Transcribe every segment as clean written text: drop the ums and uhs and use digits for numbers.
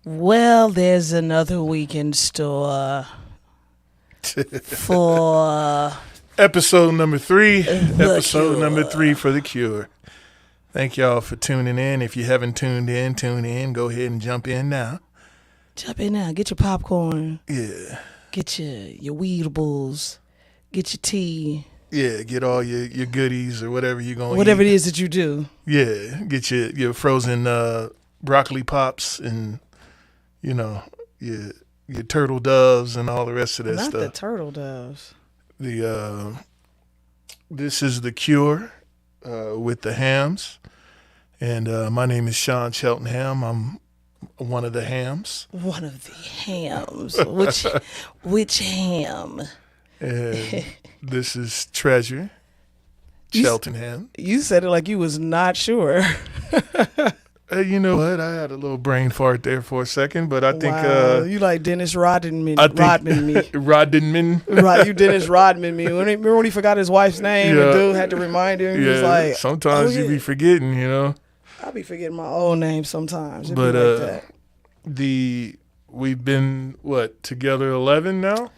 Well, there's another week in store for Episode number 3. The Episode Cure. number 3 for The Cure. Thank y'all for tuning in. If you haven't tuned in, tune in. Go ahead and jump in now. Jump in now. Get your popcorn. Yeah. Get your weedables. Get your tea. Yeah, get all your goodies or whatever you're going to Whatever eat. it is that you do. Yeah, get your frozen broccoli pops and, your turtle doves and all the rest of that Not the stuff. turtle doves. This is The Cure with the Hams. And my name is Sean Cheltenham. I'm one of the Hams. One of the hams. Which ham? And this is Treasure Cheltenham. You said it like you was not sure. Hey, you know what? I had a little brain fart there for a second, but I think Wow. You like Dennis Rodman. Rodman me. Rodman. Right, you Dennis Rodman me. Remember when he forgot his wife's name? Yeah. The dude had to remind him. He was Yeah, like, sometimes oh, you yeah. be forgetting, I be forgetting my own name sometimes. It'd But be like that. We've been together 11 now.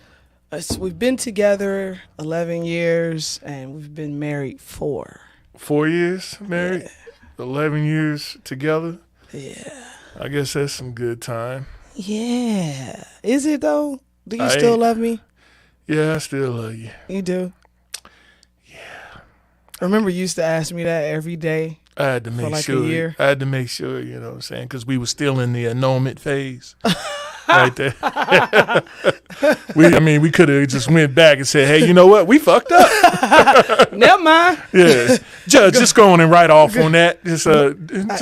We've been together 11 years, and we've been married 4. 4 years married, 11 years together. Yeah. I guess that's some good time. Yeah. Is it, though? Do you I still ain't- love me? Yeah, I still love you. You do? Yeah. I remember you used to ask me that every day. I had to make like a sure. year? I had to make sure, you know what I'm saying, because we were still in the annulment phase. Right there. we could have just went back and said, hey, you know what? We fucked up. Never mind. Yeah. Judge, just go on and write off on that.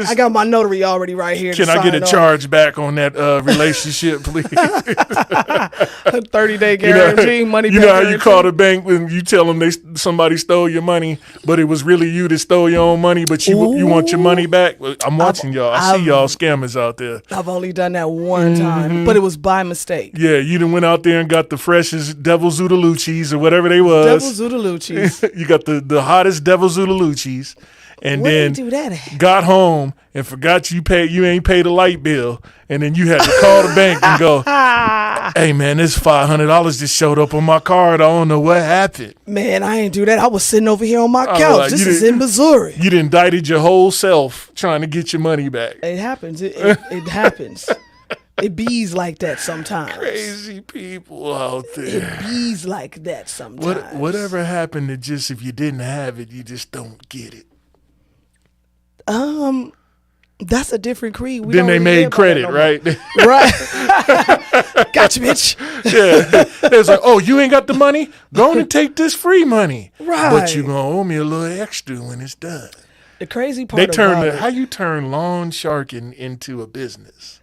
I got my notary already right here. Can to I get a sign off. charge back on that relationship, please? 30-day guarantee, money back You know how you guarantee. call the bank when you tell them somebody stole your money, but it was really you that stole your own money, but you want your money back? Well, I'm watching y'all. I see y'all scammers out there. I've only done that one time, but it was by mistake. Yeah, you done went out there and got the freshest Devil Zoutalucci's or whatever they was. Devil Zoutalucci's. You got the hottest Devil Zoutalucci's. And Where then did you do that at? got home and forgot you ain't paid a light bill. And then you had to call the bank and go, hey man, this $500 just showed up on my card. I don't know what happened. Man, I ain't do that. I was sitting over here on my was couch. like, This you is didn't- in Missouri. You done indicted your whole self trying to get your money back. It happens. It happens. It bees like that sometimes. Crazy people out It there. bees like that sometimes. Whatever happened to just if you didn't have it, you just don't get it. That's a different creed. We Then don't they really made live by that credit, no right? more. Right. Gotcha, bitch. Yeah. It's like, oh, you ain't got the money? Go on and take this free money. Right. But you gonna owe me a little extra when it's done. The crazy part They about it, how you turn lawn sharking into a business.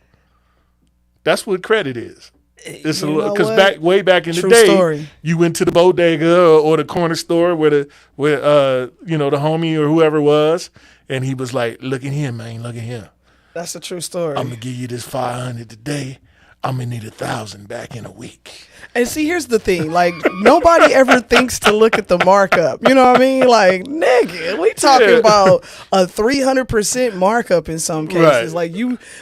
That's what credit is. It's you know because what? way back in True the day, story. you went to the bodega or the corner store where the homie or whoever was, and he was like, "Look at him, man. Look at him. That's a true story. I'm gonna give you this 500 today. I'm gonna need 1,000 back in a week." And see, here's the thing. Like, nobody ever thinks to look at the markup. You know what I mean? Like, nigga, we talking Yeah. about a 300% markup in some cases. Right.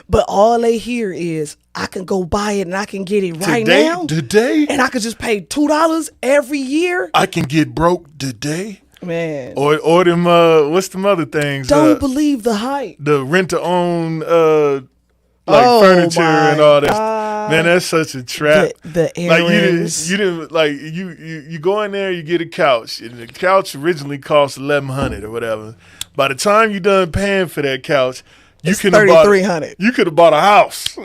But all they hear is, I can go buy it and I can get it right now. Today, And I could just pay $2 every year. I can get broke today. Man, Or them what's them other things? don't believe the hype. The rent to own Oh, furniture my and all that. God. Man, that's such a trap. The Like earrings. you didn't like you go in there, you get a couch, and the couch originally cost $1,100 or whatever. By the time you done paying for that couch, you It's could have bought $3,300. You could have bought a house.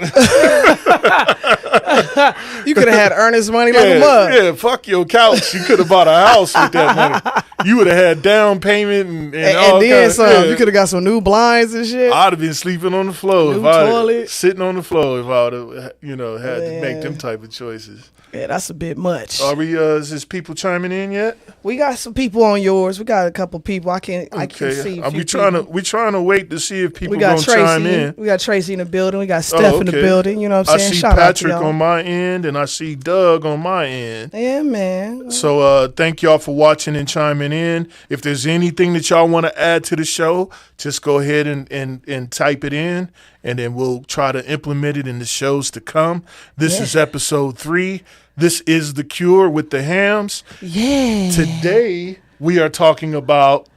You could have had earnest money like a mug. Yeah, fuck your couch. You could have bought a house with that money. You would have had down payment and all And then kinds- some. yeah. You could have got some new blinds and shit. I'd have been sleeping on the floor New if I toilet. sitting on the floor if I would have, had to make Man. them type of choices. Yeah, that's a bit much. Are we? Is this people chiming in yet? We got some people on yours. We got a couple people. I can see. We trying to wait to see if people We got gonna Tracy. chime in. We got Tracy in the building. We got Steph in the okay. building. You know what I'm I saying? see Shout out to Patrick y'all. on my end, and I see Doug on my end. Yeah, man. So thank y'all for watching and chiming coming in. If there's anything that y'all want to add to the show, just go ahead and type it in, and then we'll try to implement it in the shows to come. This is episode 3. This is The Cure with the Hams. Yeah. Today, we are talking about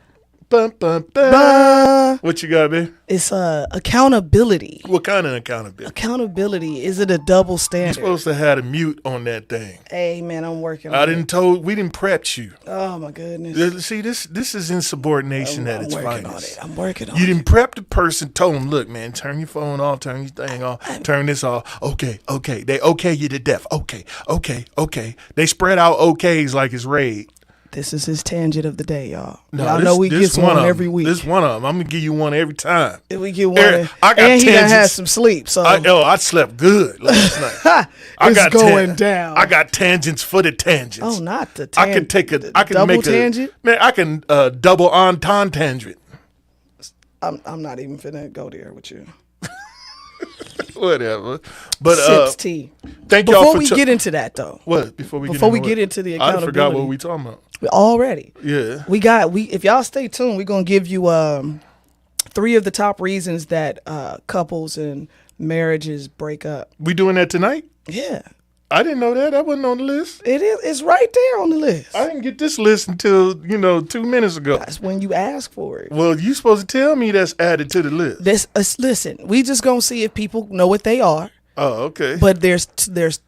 what you got, babe? It's accountability. What kind of accountability? Accountability. Is it a double standard? You're supposed to have a mute on that thing. Hey, man, I'm working on it. We didn't prep you. Oh, my goodness. See, this is insubordination at its finest. I'm working on it. You didn't prep the person, told them, look, man, turn your phone off, turn your thing off, turn this off. Okay. They okay you to death. Okay. They spread out okays like it's raid. This is his tangent of the day, y'all. No, y'all know we get one every week. This one of them. I'm going to give you one every time. If we get one. And he done had some sleep. So I slept good last night. It's going down. I got tangents for the tangents. Oh, not the tangent. I can double make tangent? Man, I can double entendre tangent. I'm not even finna go there with you. Whatever. But Sips tea. Thank y'all Before we get into that, though. What? Before we get into the accountability. I forgot what we talking about. Already. Yeah. If y'all stay tuned, we're gonna give you 3 of the top reasons that couples and marriages break up. We doing that tonight? Yeah. I didn't know that. That wasn't on the list. It is. It's right there on the list. I didn't get this list until 2 minutes ago. That's when you ask for it. Well, you supposed to tell me that's added to the list. Listen, we just gonna see if people know what they are. Oh, okay. But there's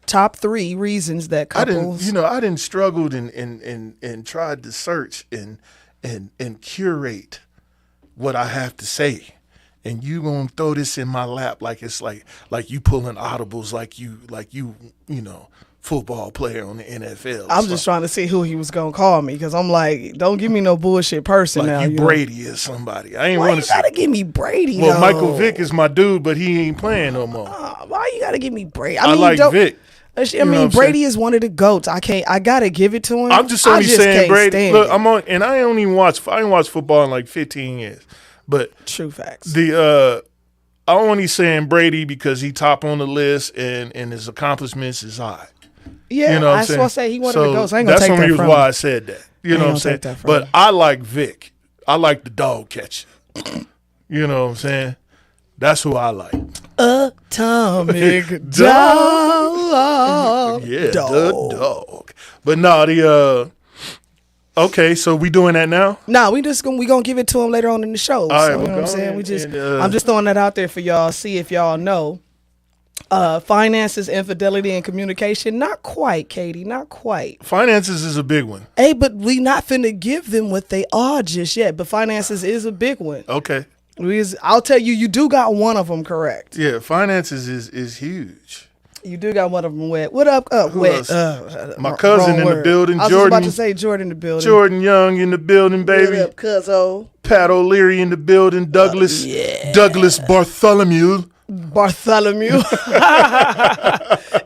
top 3 reasons that couples. I didn't struggled and tried to search and curate what I have to say. And you gonna throw this in my lap like it's like you pulling audibles like you football player on the NFL. I'm just trying to see who he was gonna call me because I'm like, don't give me no bullshit person like now. You Brady or somebody. I ain't want to. Why you gotta give me Brady? Well, though? Michael Vick is my dude, but he ain't playing no more. Why you gotta give me Brady? I like Vic. I mean, Brady is one of the GOATs. I gotta give it to him. I'm just only saying Brady. Look, and I ain't watched football in like 15 years. But true facts. I'm only saying Brady because he top on the list and his accomplishments is high. Yeah, you know I was supposed to say he wanted to go. So I ain't gonna take that from him. That's the reason why I said that. You know what I'm saying? But I like Vic. I like the dog catcher. You know what I'm saying? That's who I like. Atomic dog. Yeah, the dog. But no, okay, so we doing that now? No, we gonna give it to him later on in the show. All right, you know what I'm saying? I'm just throwing that out there for y'all. See if y'all know. Finances, infidelity, and communication. Not quite, Katie. Not quite. Finances is a big one. Hey, but we not finna give them what they are just yet. But finances is a big one. Okay. I'll tell you, you do got one of them correct. Yeah, finances is huge. You do got one of them wet. What up? Wet. My cousin in the building. I was Jordan, about to say Jordan in the building. Jordan Young in the building, baby. What up, cuzzo? Pat O'Leary in the building. Douglas Bartholomew.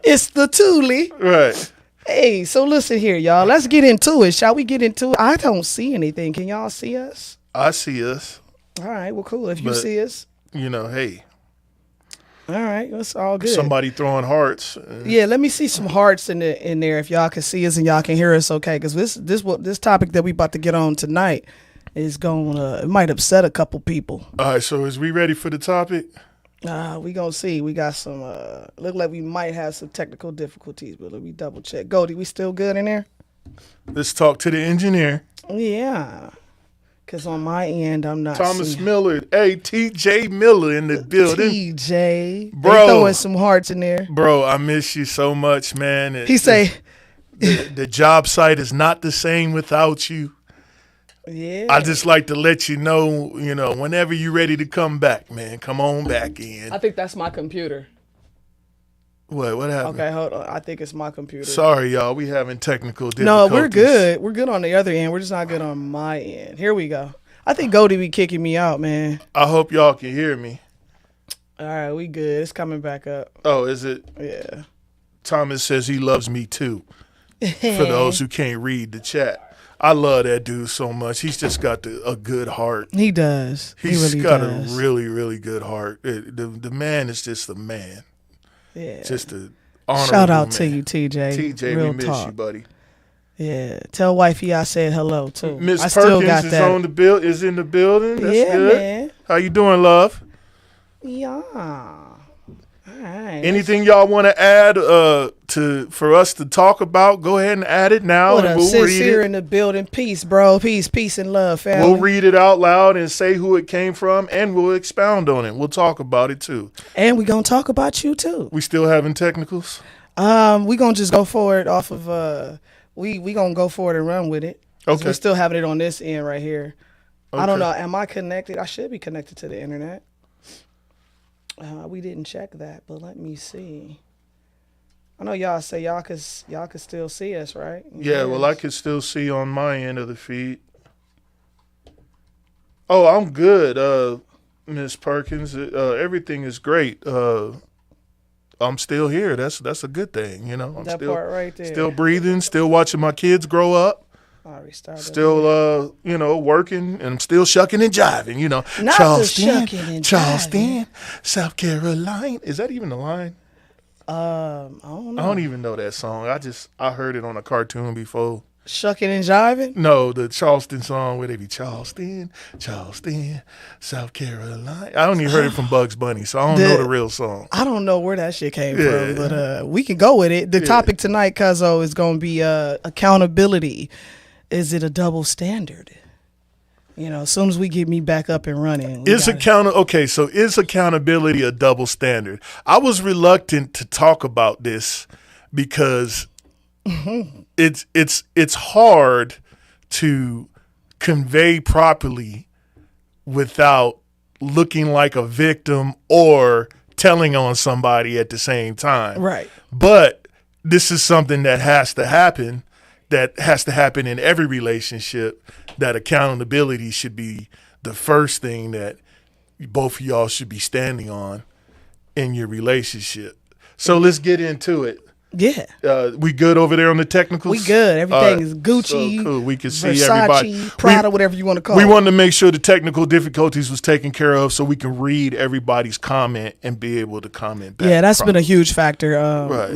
It's the Thule. Right. Hey, so listen here, y'all. Let's get into it. Shall we get into it? I don't see anything. Can y'all see us? I see us. All right. Well, cool. If you see us. Hey. All right, that's all good. Somebody throwing hearts. Yeah, let me see some hearts in there if y'all can see us and y'all can hear us okay. Because this topic that we about to get on tonight is it might upset a couple people. All right, so is we ready for the topic? We gonna see. We got some. Look like we might have some technical difficulties, but let me double check. Goldie, we still good in there? Let's talk to the engineer. Yeah. Because on my end, I'm not Thomas Miller. Hey, TJ Miller in the building. TJ. Bro. They throwing some hearts in there. Bro, I miss you so much, man. He say. The job site is not the same without you. Yeah. I just like to let you know, whenever you're ready to come back, man, come on back in. I think that's my computer. What happened? Okay, hold on. I think it's my computer. Sorry, y'all. We having technical difficulties. No, we're good. We're good on the other end. We're just not good on my end. Here we go. I think Goldie be kicking me out, man. I hope y'all can hear me. All right, we good. It's coming back up. Oh, is it? Yeah. Thomas says he loves me too. For those who can't read the chat. I love that dude so much. He's just got a good heart. He does. He's really got does. a really, really good heart. The man is just a man. Yeah. Just a honorable Shout out man. to you, TJ. TJ, Real we miss talk. you, buddy. Yeah, tell wifey I said hello too. Miss I still got Perkins that. is in the building. That's Yeah, good. man. How you doing, love? Yeah. All right. Anything y'all want to add for us to talk about? Go ahead and add it now, What and up, we'll sis read here it. in the building. Peace, bro. Peace and love, family. We'll read it out loud and say who it came from, and we'll expound on it. We'll talk about it too. And we gonna talk about you too. We still having technicals? We gonna just go for it off of we gonna go for it and run with it. 'Cause Okay. we're still having it on this end right here. I Okay. don't know. Am I connected? I should be connected to the internet. We didn't check that, but let me see. I know y'all say y'all could still see us, right? Yeah, well, I can still see on my end of the feed. Oh, I'm good, Miss Perkins. Everything is great. I'm still here. That's a good thing, you know. I'm that still part right there. still breathing, still watching my kids grow up, I already started. still working, and I'm still shucking and jiving, you know. Not the shucking and Charleston, South Carolina. Is that even a line? I don't know. I don't even know that song. I heard it on a cartoon before. Shucking and jiving. No, the Charleston song where they be Charleston, South Carolina. I only heard it from Bugs Bunny, so I don't know the real song. I don't know where that shit came Yeah. from, but we can go with it. The topic tonight, Cuzzo, is going to be accountability. Is it a double standard? You know, as soon as we get me back up and running. Is accountability a double standard? I was reluctant to talk about this because it's hard to convey properly without looking like a victim or telling on somebody at the same time. Right. But this is something that has to happen in every relationship, that accountability should be the first thing that both of y'all should be standing on in your relationship. So let's get into it. Yeah. We good over there on the technicals? We good. Everything is Gucci, So cool. We can see Versace, everybody. Prada, whatever you want to call We it. wanted to make sure the technical difficulties was taken care of so we can read everybody's comment and be able to comment back. Yeah, that's been a huge factor. Right.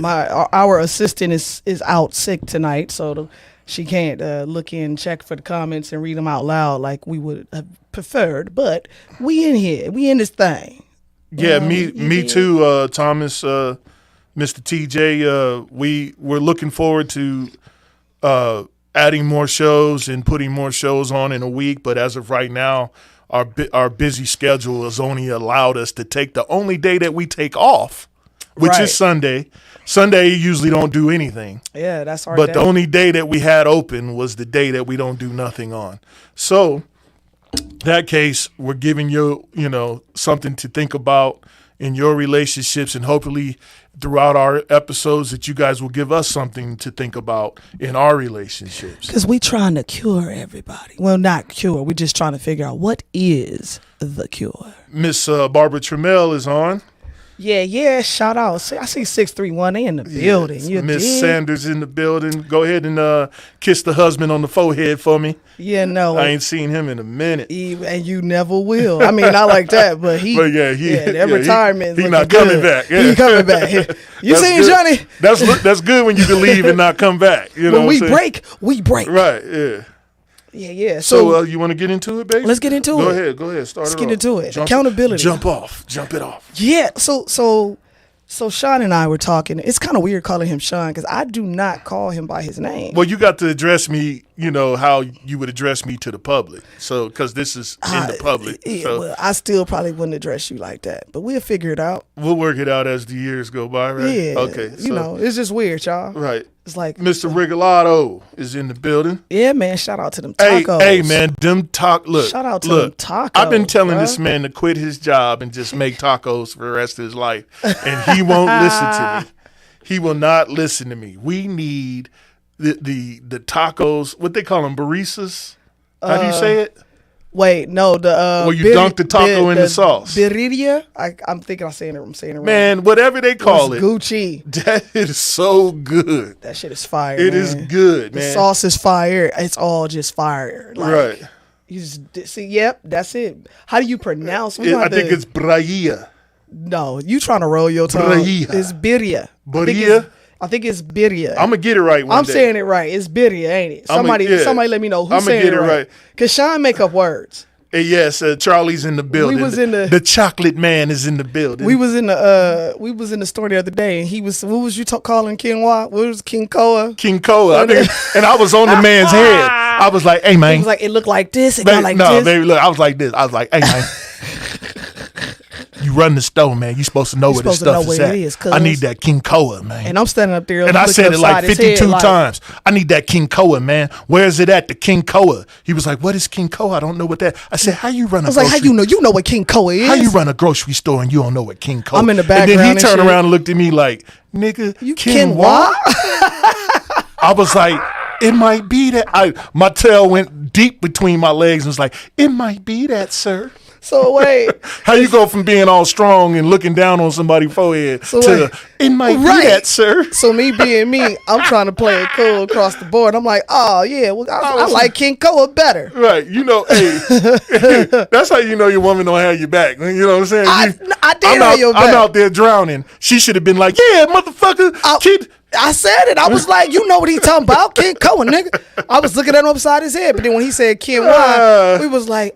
Our assistant is out sick tonight, so she can't look in, check for the comments, and read them out loud like we would have preferred. But we in here, we in this thing. Yeah, me too, Thomas, Mr. TJ. We're looking forward to adding more shows and putting more shows on in a week. But as of right now, our busy schedule has only allowed us to take the only day that we take off, which Right. is Sunday. Sunday usually don't do anything. Yeah, that's our But day. the only day that we had open was the day that we don't do nothing on. So, that case, we're giving you, something to think about in your relationships, and hopefully throughout our episodes that you guys will give us something to think about in our relationships. Because we trying to cure everybody. Well, not cure. We're just trying to figure out what is the cure. Miss Barbara Trammell is on. Yeah. Shout out. See, I see 631. They in the building. You Miss dig? Sanders in the building. Go ahead and kiss the husband on the forehead for me. Yeah, no. I ain't seen him in a minute. And you never will. I mean, not like that, but he. But that he retirement. he looking not good. coming back. Yeah. He coming back. You That's seen good. Johnny? That's good when you believe and not come back. You know When what we I'm saying? break, we break. Right, yeah. Yeah. So you want to get into it, baby? Let's get into Go it. ahead. Start Let's it get off. into it. Accountability. Jump it off. Yeah. So Sean and I were talking. It's kind of weird calling him Sean because I do not call him by his name. Well, you got to address me, how you would address me to the public. So, because this is in the public. Yeah, So well, I still probably wouldn't address you like that, but we'll figure it out. we'll work it out as the years go by, right? Yeah. Okay. It's just weird, y'all. Right. It's like, Mr. Rigolato is in the building. yeah, man. Shout out to them Hey, tacos. hey, man, look. Shout out to look, them tacos, I've been telling bruh. this man to quit his job and just make tacos for the rest of his life, and he won't listen to me. He will not listen to me. We need the tacos. What they call them, baristas? How do you say it? Wait, no, the Where you dunk the taco in the sauce. Birria. I'm thinking I'm saying it wrong. Man, whatever they call It's it, Gucci. that is so good. That shit is fire. It man. is good, The man. sauce is fire. It's all just fire. Like, Right. You just see. Yep, that's it. How do you pronounce? I think it's Brahia. No, you trying to roll your tongue. Birria. It's birria. I think Birria? I think it's Birria. I'm gonna get it right one I'm day. saying it right. It's Birria, ain't it? Somebody let me know who's I'ma saying get it it right. right. Cause Sean make up words. Yes, Charlie's in the building. was in the chocolate man is in the building. We was in the store the other day, and he was. What was you calling Quinoa? What was King Koa? King Koa. And I was on the man's head. I was like, "Hey man," He was like, "It looked like this. It got like no, this." baby, look. I was like this. I was like, "Hey man." You run the store, man. You supposed to know where the stuff is at. I need that King Koa, man. And I'm standing up there. And I said it like 52 times. I need that King Koa, man. Where is it at? The King Koa. He was like, "What is King Koa? I don't know what that." I said, "How you run a grocery?" I was like, "How you know? You know what King Koa is? How you run a grocery store and you don't know what King Koa?" I'm in the background. And then he and turned shit. around and looked at me like, "Nigga, You Quinoa?" I was like, "It might be that." My tail went deep between my legs and was like, "It might be that, sir." So wait, How you go from being all strong and looking down on somebody's forehead to "It might be that, sir"? So me being me, I'm trying to play it cool across the board. I'm like, "Oh yeah, well, I like King Koa better." Right, hey, that's how you know your woman don't have your back. You know what I'm saying? I did have your back. I'm out there drowning. She should have been like, "Yeah, motherfucker, kid." I said it. I was like, "You know what he talking about, King Koa, nigga." I was looking at him upside his head, but then when he said Quinoa, we was like,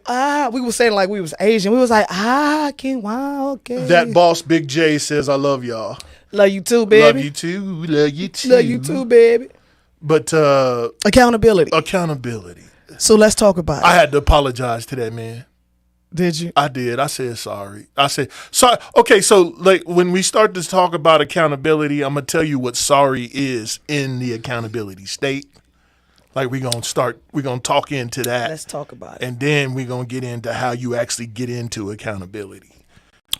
we was saying like we was Asian. We was like, Quinoa, okay. That boss Big J says, "I love y'all. Love you too, baby. Love you too. Love you too. Love you too, baby." But accountability. So let's talk about it. I had to apologize to that man. Did you? I did. I said sorry. I said sorry. Okay, so like when we start to talk about accountability, I'm gonna tell you what sorry is in the accountability state. Like we're gonna talk into that. Let's talk about it. And then we're gonna get into how you actually get into accountability.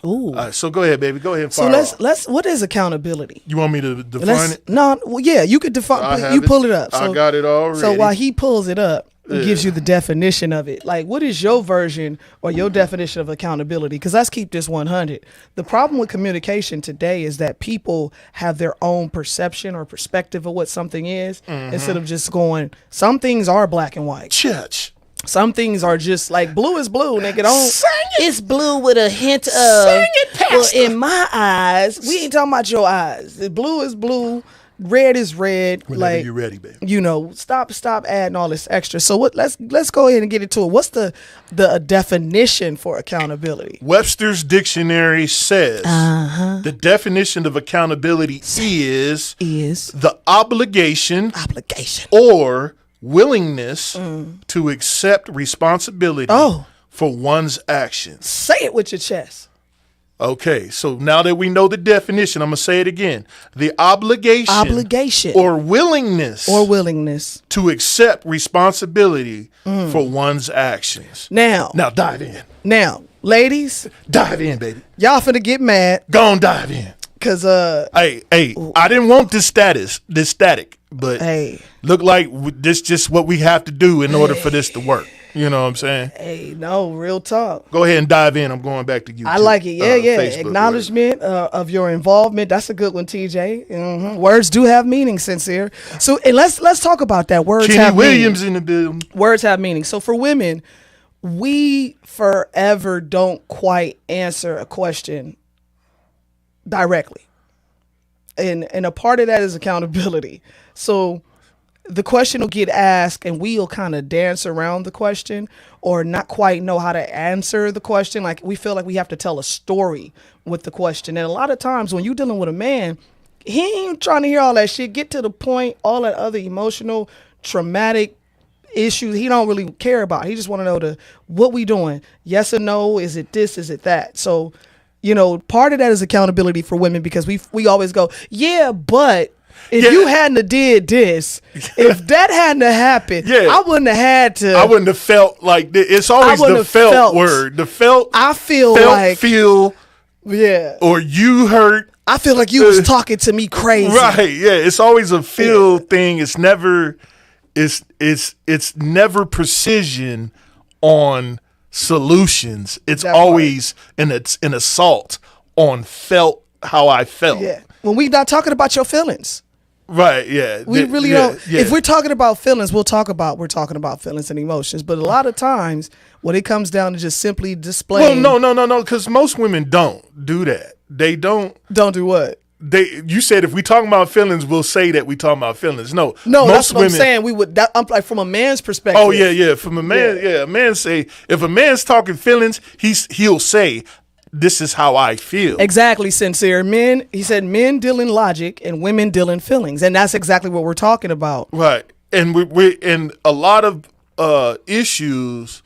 Ooh. All right, so go ahead, baby. Go ahead and fire off. let's what is accountability? You want me to define it? No, well, yeah, you could define. You pull it up. I got it already. So while he pulls it up, it gives you the definition of it. Like, what is your version or your definition of accountability? Because let's keep this 100. The problem with communication today is that people have their own perception or perspective of what something is instead of just going, some things are black and white. Church. Some things are just like blue is blue, nigga. Don't Sing it. It's blue with a hint of. Sing it, Pastor. Well, in my eyes, we ain't talking about your eyes. The blue is blue, red is red. Whenever you're ready, baby. You know, stop adding all this extra. So what? Let's go ahead and get into it. What's the definition for accountability? Webster's dictionary says the definition of accountability is the obligation or willingness to accept responsibility for one's actions. Say it with your chest. Okay, so now that we know the definition, I'm going to say it again. The obligation or willingness to accept responsibility for one's actions. Now dive in. Now, ladies, dive in, baby. Y'all finna get mad. Go on, dive in. Cause hey, I didn't want this static, but look like this just what we have to do in order for this to work. You know what I'm saying? Hey, no, real talk. Go ahead and dive in. I'm going back to you. I like it. Yeah. Facebook, Acknowledgement of your involvement. That's a good one, TJ. Mm-hmm. Words do have meaning, Sincere. So, and let's talk about that. Words Kenny have Williams meaning. In the building. Words have meaning. So for women, we forever don't quite answer a question directly. And a part of that is accountability. So the question will get asked and we'll kind of dance around the question or not quite know how to answer the question. Like we feel like we have to tell a story with the question. And a lot of times when you're dealing with a man, he ain't trying to hear all that shit. Get to the point, all that other emotional, traumatic issues he don't really care about. He just want to know what we doing. Yes or no? Is it this? Is it that? So, you know, part of that is accountability for women because we always go, yeah, but if you hadn't have did this, if that hadn't have happened, I wouldn't have had to. I wouldn't have felt like this. It's always the felt word. The felt. I feel like. Feel. Yeah. Or you hurt. I feel like you was talking to me crazy. Right. Yeah. It's always a feel thing. It's never. It's never precision on solutions. It's always an assault on felt how I felt. Yeah. When we not talking about your feelings. Right, yeah. We really don't. Yeah. If we're talking about feelings, we're talking about feelings and emotions. But a lot of times, when it comes down to just simply displaying. Well, no, because most women don't do that. They don't. Don't do what? you said if we talking about feelings, we'll say that we talking about feelings. No, No, that's what I'm saying. We would. I'm like from a man's perspective. Oh yeah. From a man, a man say if a man's talking feelings, he'll say, "This is how I feel." Exactly, sincere. He said men deal in logic and women deal in feelings, and that's exactly what we're talking about. Right, and we and a lot of issues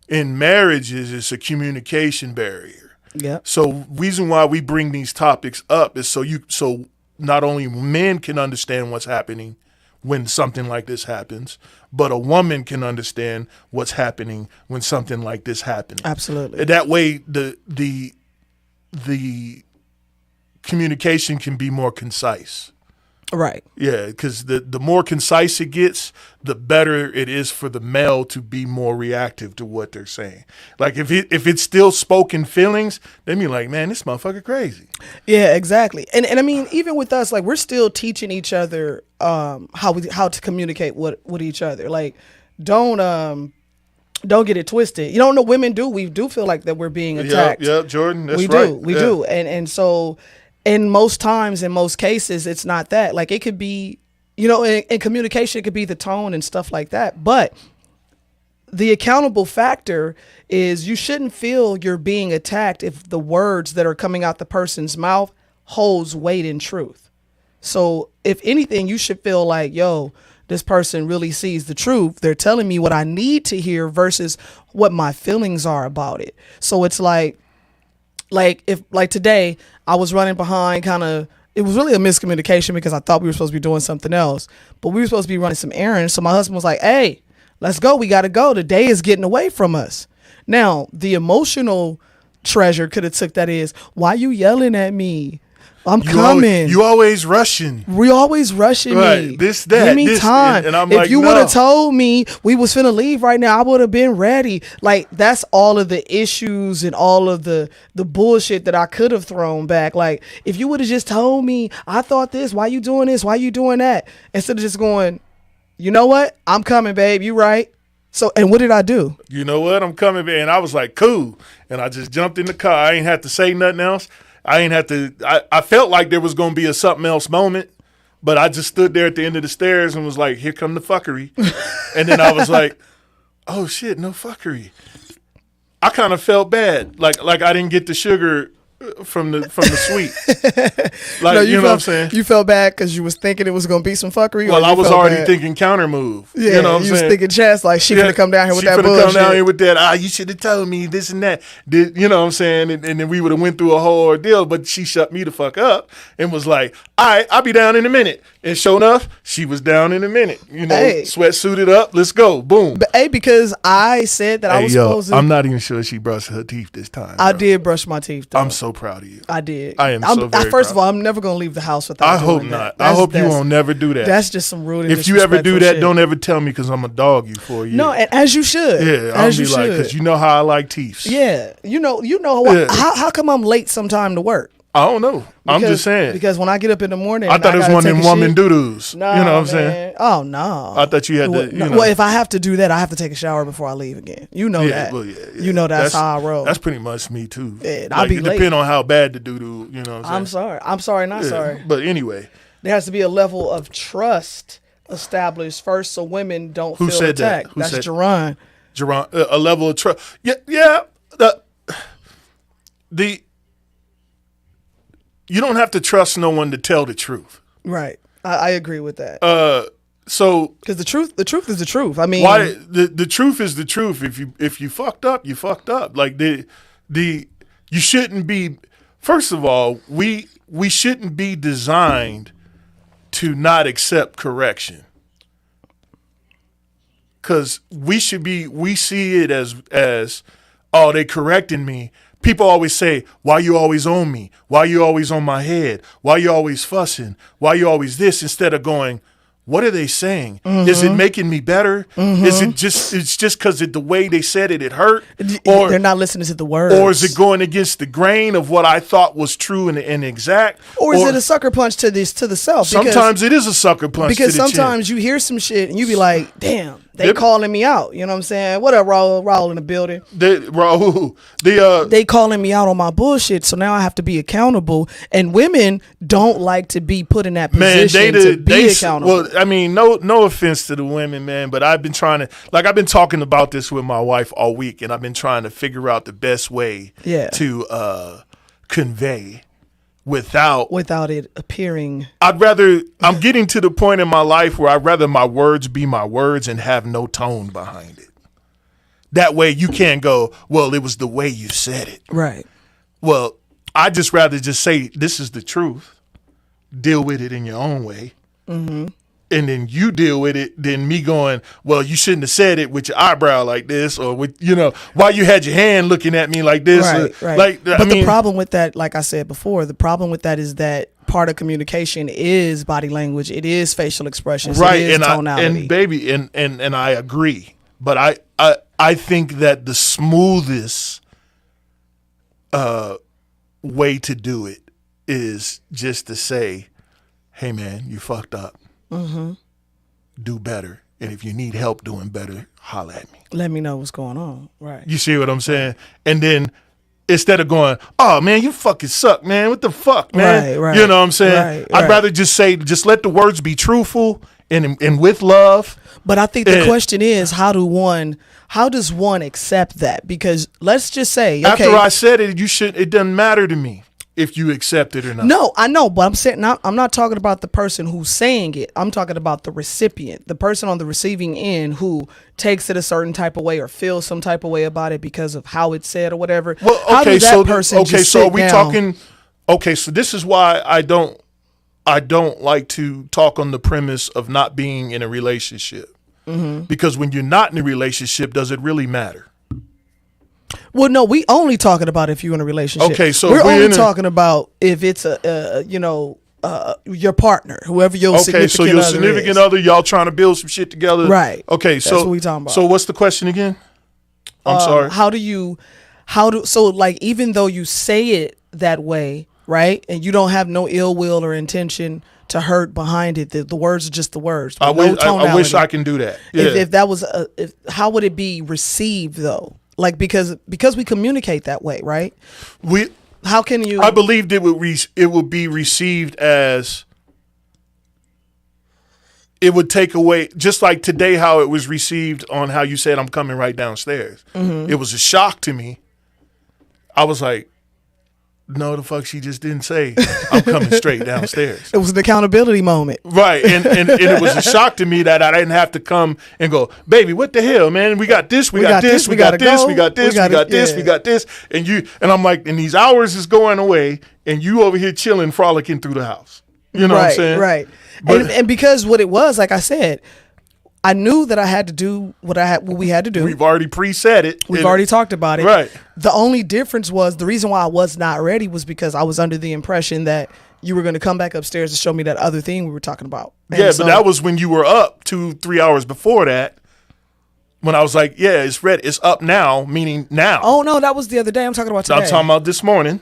in marriages is a communication barrier. Yeah. So reason why we bring these topics up is so not only men can understand what's happening when something like this happens, but a woman can understand what's happening when something like this happens. Absolutely. That way the communication can be more concise. Right. Yeah, because the more concise it gets, the better it is for the male to be more reactive to what they're saying. Like if it's still spoken feelings, they be like, man, this motherfucker crazy. Yeah, exactly. And I mean, even with us, like we're still teaching each other how to communicate with each other. Like don't get it twisted. You don't know, women do. We do feel like that we're being attacked. Yeah, Jordan. That's we right. We do. And so in most times, in most cases, it's not that. Like it could be, in communication, it could be the tone and stuff like that. But the accountable factor is you shouldn't feel you're being attacked if the words that are coming out the person's mouth holds weight in truth. So if anything, you should feel like, yo, this person really sees the truth. They're telling me what I need to hear versus what my feelings are about it. So it's like if today I was running behind it was really a miscommunication because I thought we were supposed to be doing something else, but we were supposed to be running some errands. So my husband was like, hey, let's go. We got to go. The day is getting away from us. Now, the emotional treasure could have took that is, why you yelling at me? I'm coming. You always rushing. We always rushing right. me. This, that. Give me this, time. And I'm if like, you no. would have told me we was finna leave right now, I would have been ready. Like that's all of the issues and all of the bullshit that I could have thrown back. Like if you would have just told me, I thought this, why you doing this? Why you doing that? Instead of just going, you know what? I'm coming, babe. You right. So, and what did I do? You know what? I'm coming, babe. And I was like, cool. And I just jumped in the car. I ain't had to say nothing else. I ain't have to. I felt like there was going to be a something else moment, but I just stood there at the end of the stairs and was like, "Here come the fuckery," and then I was like, "Oh shit, no fuckery." I kind of felt bad, like I didn't get the sugar from the sweet. Like no, you know what I'm saying? You felt bad because you was thinking it was going to be some fuckery. Well, I was already thinking counter move. Yeah, you know what I'm saying? You was thinking chess, like she gonna come down here with she that finna bullshit. come down here with that. You should have told me this and that. You know what I'm saying? And then we would have went through a whole ordeal. But she shut me the fuck up and was like, "All right, I'll be down in a minute." And sure enough, she was down in a minute. You know, sweatsuited up. Let's go. Boom. But because I said that I was supposed to. I'm not even sure she brushed her teeth this time. I did brush my teeth. Though. I'm so proud of you. I did. I am so very First proud. of all, I'm never gonna leave the house without. I hope doing not. That. I hope you won't never do that. That's just some rude. And if you ever do that, shit. don't ever tell me because I'm gonna dog you for a year. No, and as you should. Yeah, I'll be like, because you know how I like teeth. Yeah, you know. Yeah. How come I'm late sometime to work? I don't know. I'm just saying. Because when I get up in the morning, I thought it was one of them woman doo-doos. No, you know what I'm man. saying? Oh no. I thought you had to. You know. Well, if I have to do that, I have to take a shower before I leave again. You know that. Well, yeah. You know that's how I roll. That's pretty much me too. Yeah, I'll be it late. depends on how bad the doo-doo. You know what I'm saying? I'm sorry. Not sorry. But anyway, there has to be a level of trust established first, so women don't feel said that? attacked. Who That's said Jerron. Jerron, a level of trust. Yeah. You don't have to trust no one to tell the truth. Right. I agree with that. So because the truth is the truth. I mean, why the truth is the truth. If you fucked up, you fucked up. Like you shouldn't be. First of all, we shouldn't be designed to not accept correction. Because we see it as oh, they correcting me. People always say, why you always on me? Why you always on my head? Why you always fussing? Why you always this? Instead of going, what are they saying? Mm-hmm. Is it making me better? Mm-hmm. Is it it's just because the way they said it hurt? Or they're not listening to the words. Or is it going against the grain of what I thought was true and exact? Or is it a sucker punch to the self? Sometimes it is a sucker punch to the sometimes you hear some shit and you be like, damn, They calling me out. You know what I'm saying? What up, Raul in the building? They calling me out on my bullshit. So now I have to be accountable. And women don't like to be put in that position to be accountable. Well, I mean, no offense to the women, man, but I've been talking about this with my wife all week, and I've been trying to figure out the best way to convey without it appearing. I'm getting to the point in my life where I'd rather my words be my words and have no tone behind it. That way you can't go, well, it was the way you said it. Right. Well, I just rather just say, this is the truth. Deal with it in your own way. Mm-hmm. And then you deal with it, than me going, well, you shouldn't have said it with your eyebrow like this, or with, while you had your hand looking at me like this. Right. But the problem with that, like I said before, the problem with that is that part of communication is body language. It is facial expressions. Right. It is tonality. And I agree. But I think that the smoothest way to do it is just to say, hey, man, you fucked up. Mm-hmm. Do better. And if you need help doing better, holler at me. Let me know what's going on. Right. You see what I'm saying? And then instead of going, oh, man, you fucking suck, man. What the fuck, man? Right. You know what I'm saying? I'd rather just say, just let the words be truthful and with love. But I think the question is, how does one accept that? Because let's just say, okay, after I said it, it doesn't matter to me if you accept it or not. No, I know, but I'm not talking about the person who's saying it. I'm talking about the recipient, the person on the receiving end who takes it a certain type of way or feels some type of way about it because of how it's said or whatever. Well, okay, how does that person just so sit are we down? talking? Okay, so this is why I don't like to talk on the premise of not being in a relationship. Mm-hmm. Because when you're not in a relationship, does it really matter? Well, no, we only talking about if you're in a relationship. Okay, so we're only talking about if it's your partner, whoever your significant other is. Okay, so your significant other, y'all trying to build some shit together. Right. Okay, so that's what we talking about. So what's the question again? I'm sorry. Like, even though you say it that way, right, and you don't have no ill will or intention to hurt behind it, the words are just the words. I wish I can do that. Yeah. If that was how would it be received though? Like, because we communicate that way, right? How can you? I believed it would be received as, it would take away, just like today how it was received on how you said I'm coming right downstairs. Mm-hmm. It was a shock to me. I was like, no, the fuck she just didn't say I'm coming straight downstairs. It was an accountability moment. Right. And it was a shock to me that I didn't have to come and go, baby, what the hell, man? We got this, we got this, we got this, we got this, we got this, we got this. And I'm like, and these hours is going away and you over here chilling, frolicking through the house. You know what I'm saying? Right. And because what it was, like I said, I knew that I had to do what we had to do. We've already preset it. We've already talked about it. Right. The only difference was, the reason why I was not ready was because I was under the impression that you were going to come back upstairs to show me that other thing we were talking about. And but that was when you were up 2-3 hours before that. When I was like, yeah, it's ready. It's up now, meaning now. Oh, no, that was the other day. I'm talking about today. I'm talking about this morning.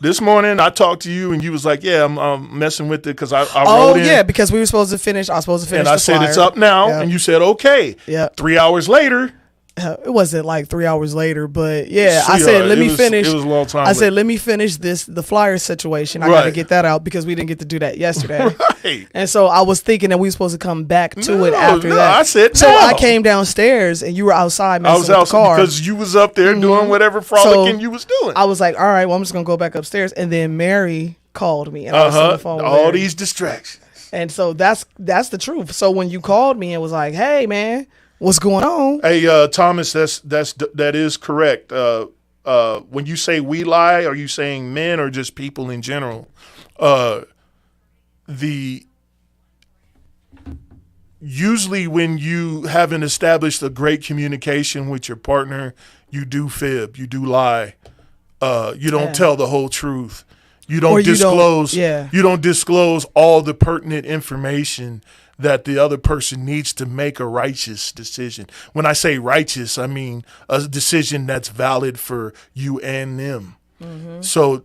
This morning I talked to you and you was like, yeah, I'm messing with it because I wrote in. Oh, yeah, because we were supposed to finish. I was supposed to finish and I said, it's up now. Yep. And you said, okay. Yeah. 3 hours later. It wasn't like 3 hours later, but yeah, I said, let me finish. It was a long time I said, let me finish the flyer situation. I got to get that out because we didn't get to do that yesterday. Right. And so I was thinking that we were supposed to come back to it after that. I said, so I came downstairs and you were outside messing with the car. Because you was up there doing whatever frolicking you was doing. I was like, all right, well, I'm just going to go back upstairs. And then Mary called me and I was on the phone with all Mary. These distractions. And so that's the truth. So when you called me and was like, hey, man, what's going on? Hey, Thomas, that is correct. When you say we lie, are you saying men or just people in general? Usually when you haven't established a great communication with your partner, you do fib, you do lie. You don't tell the whole truth. You don't disclose. You don't disclose all the pertinent information that the other person needs to make a righteous decision. When I say righteous, I mean a decision that's valid for you and them. Mm-hmm. So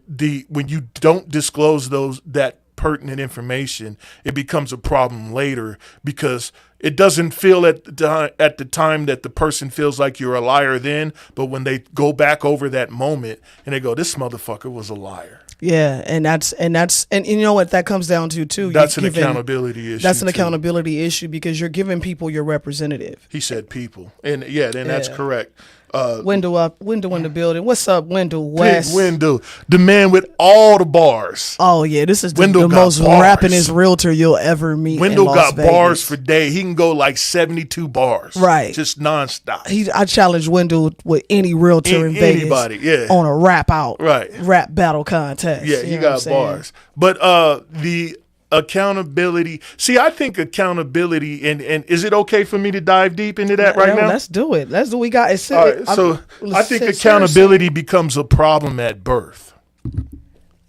when you don't disclose that pertinent information, it becomes a problem later because it doesn't feel at the time that the person feels like you're a liar then, but when they go back over that moment and they go, this motherfucker was a liar. Yeah, and you know what that comes down to too. That's an accountability issue. That's an accountability issue because you're giving people your representative. He said people, and that's correct. Wendell in the building. What's up, Wendell West? Big Wendell, the man with all the bars. Oh yeah, this is the most rappingest realtor you'll ever meet. Wendell in Las got Vegas. bars for days. He can go like 72 bars, right? Just nonstop. I challenge Wendell with any realtor in Vegas, anybody, yeah, on a rap battle contest. Yeah, he got bars. But the accountability. See, I think accountability and is it okay for me to dive deep into that right now? Let's do it. Let's do what we got. All right, so I think accountability becomes a problem at birth.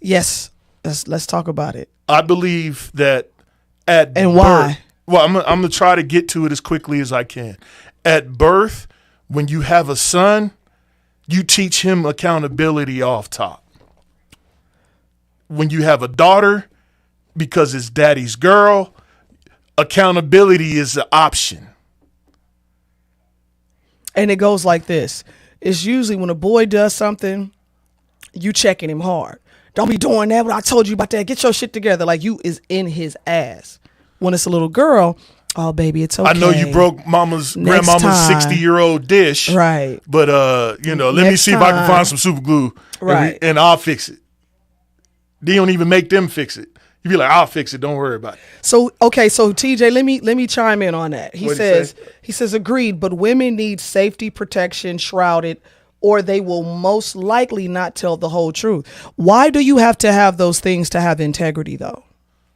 Yes. Let's talk about it. I believe that at and birth, why? Well, I'm gonna try to get to it as quickly as I can. At birth, when you have a son, you teach him accountability off top. When you have a daughter, because it's daddy's girl, accountability is the option. And it goes like this. It's usually when a boy does something, you checking him hard. Don't be doing that. What I told you about that. Get your shit together. Like you is in his ass. When it's a little girl, oh baby, it's okay. I know you broke grandmama's 60-year-old dish. Right. But let me see if I can find some super glue. Right. And I'll fix it. They don't even make them fix it. You be like, I'll fix it. Don't worry about it. So TJ, let me chime in on that. He says agreed, but women need safety protection shrouded, or they will most likely not tell the whole truth. Why do you have to have those things to have integrity, though?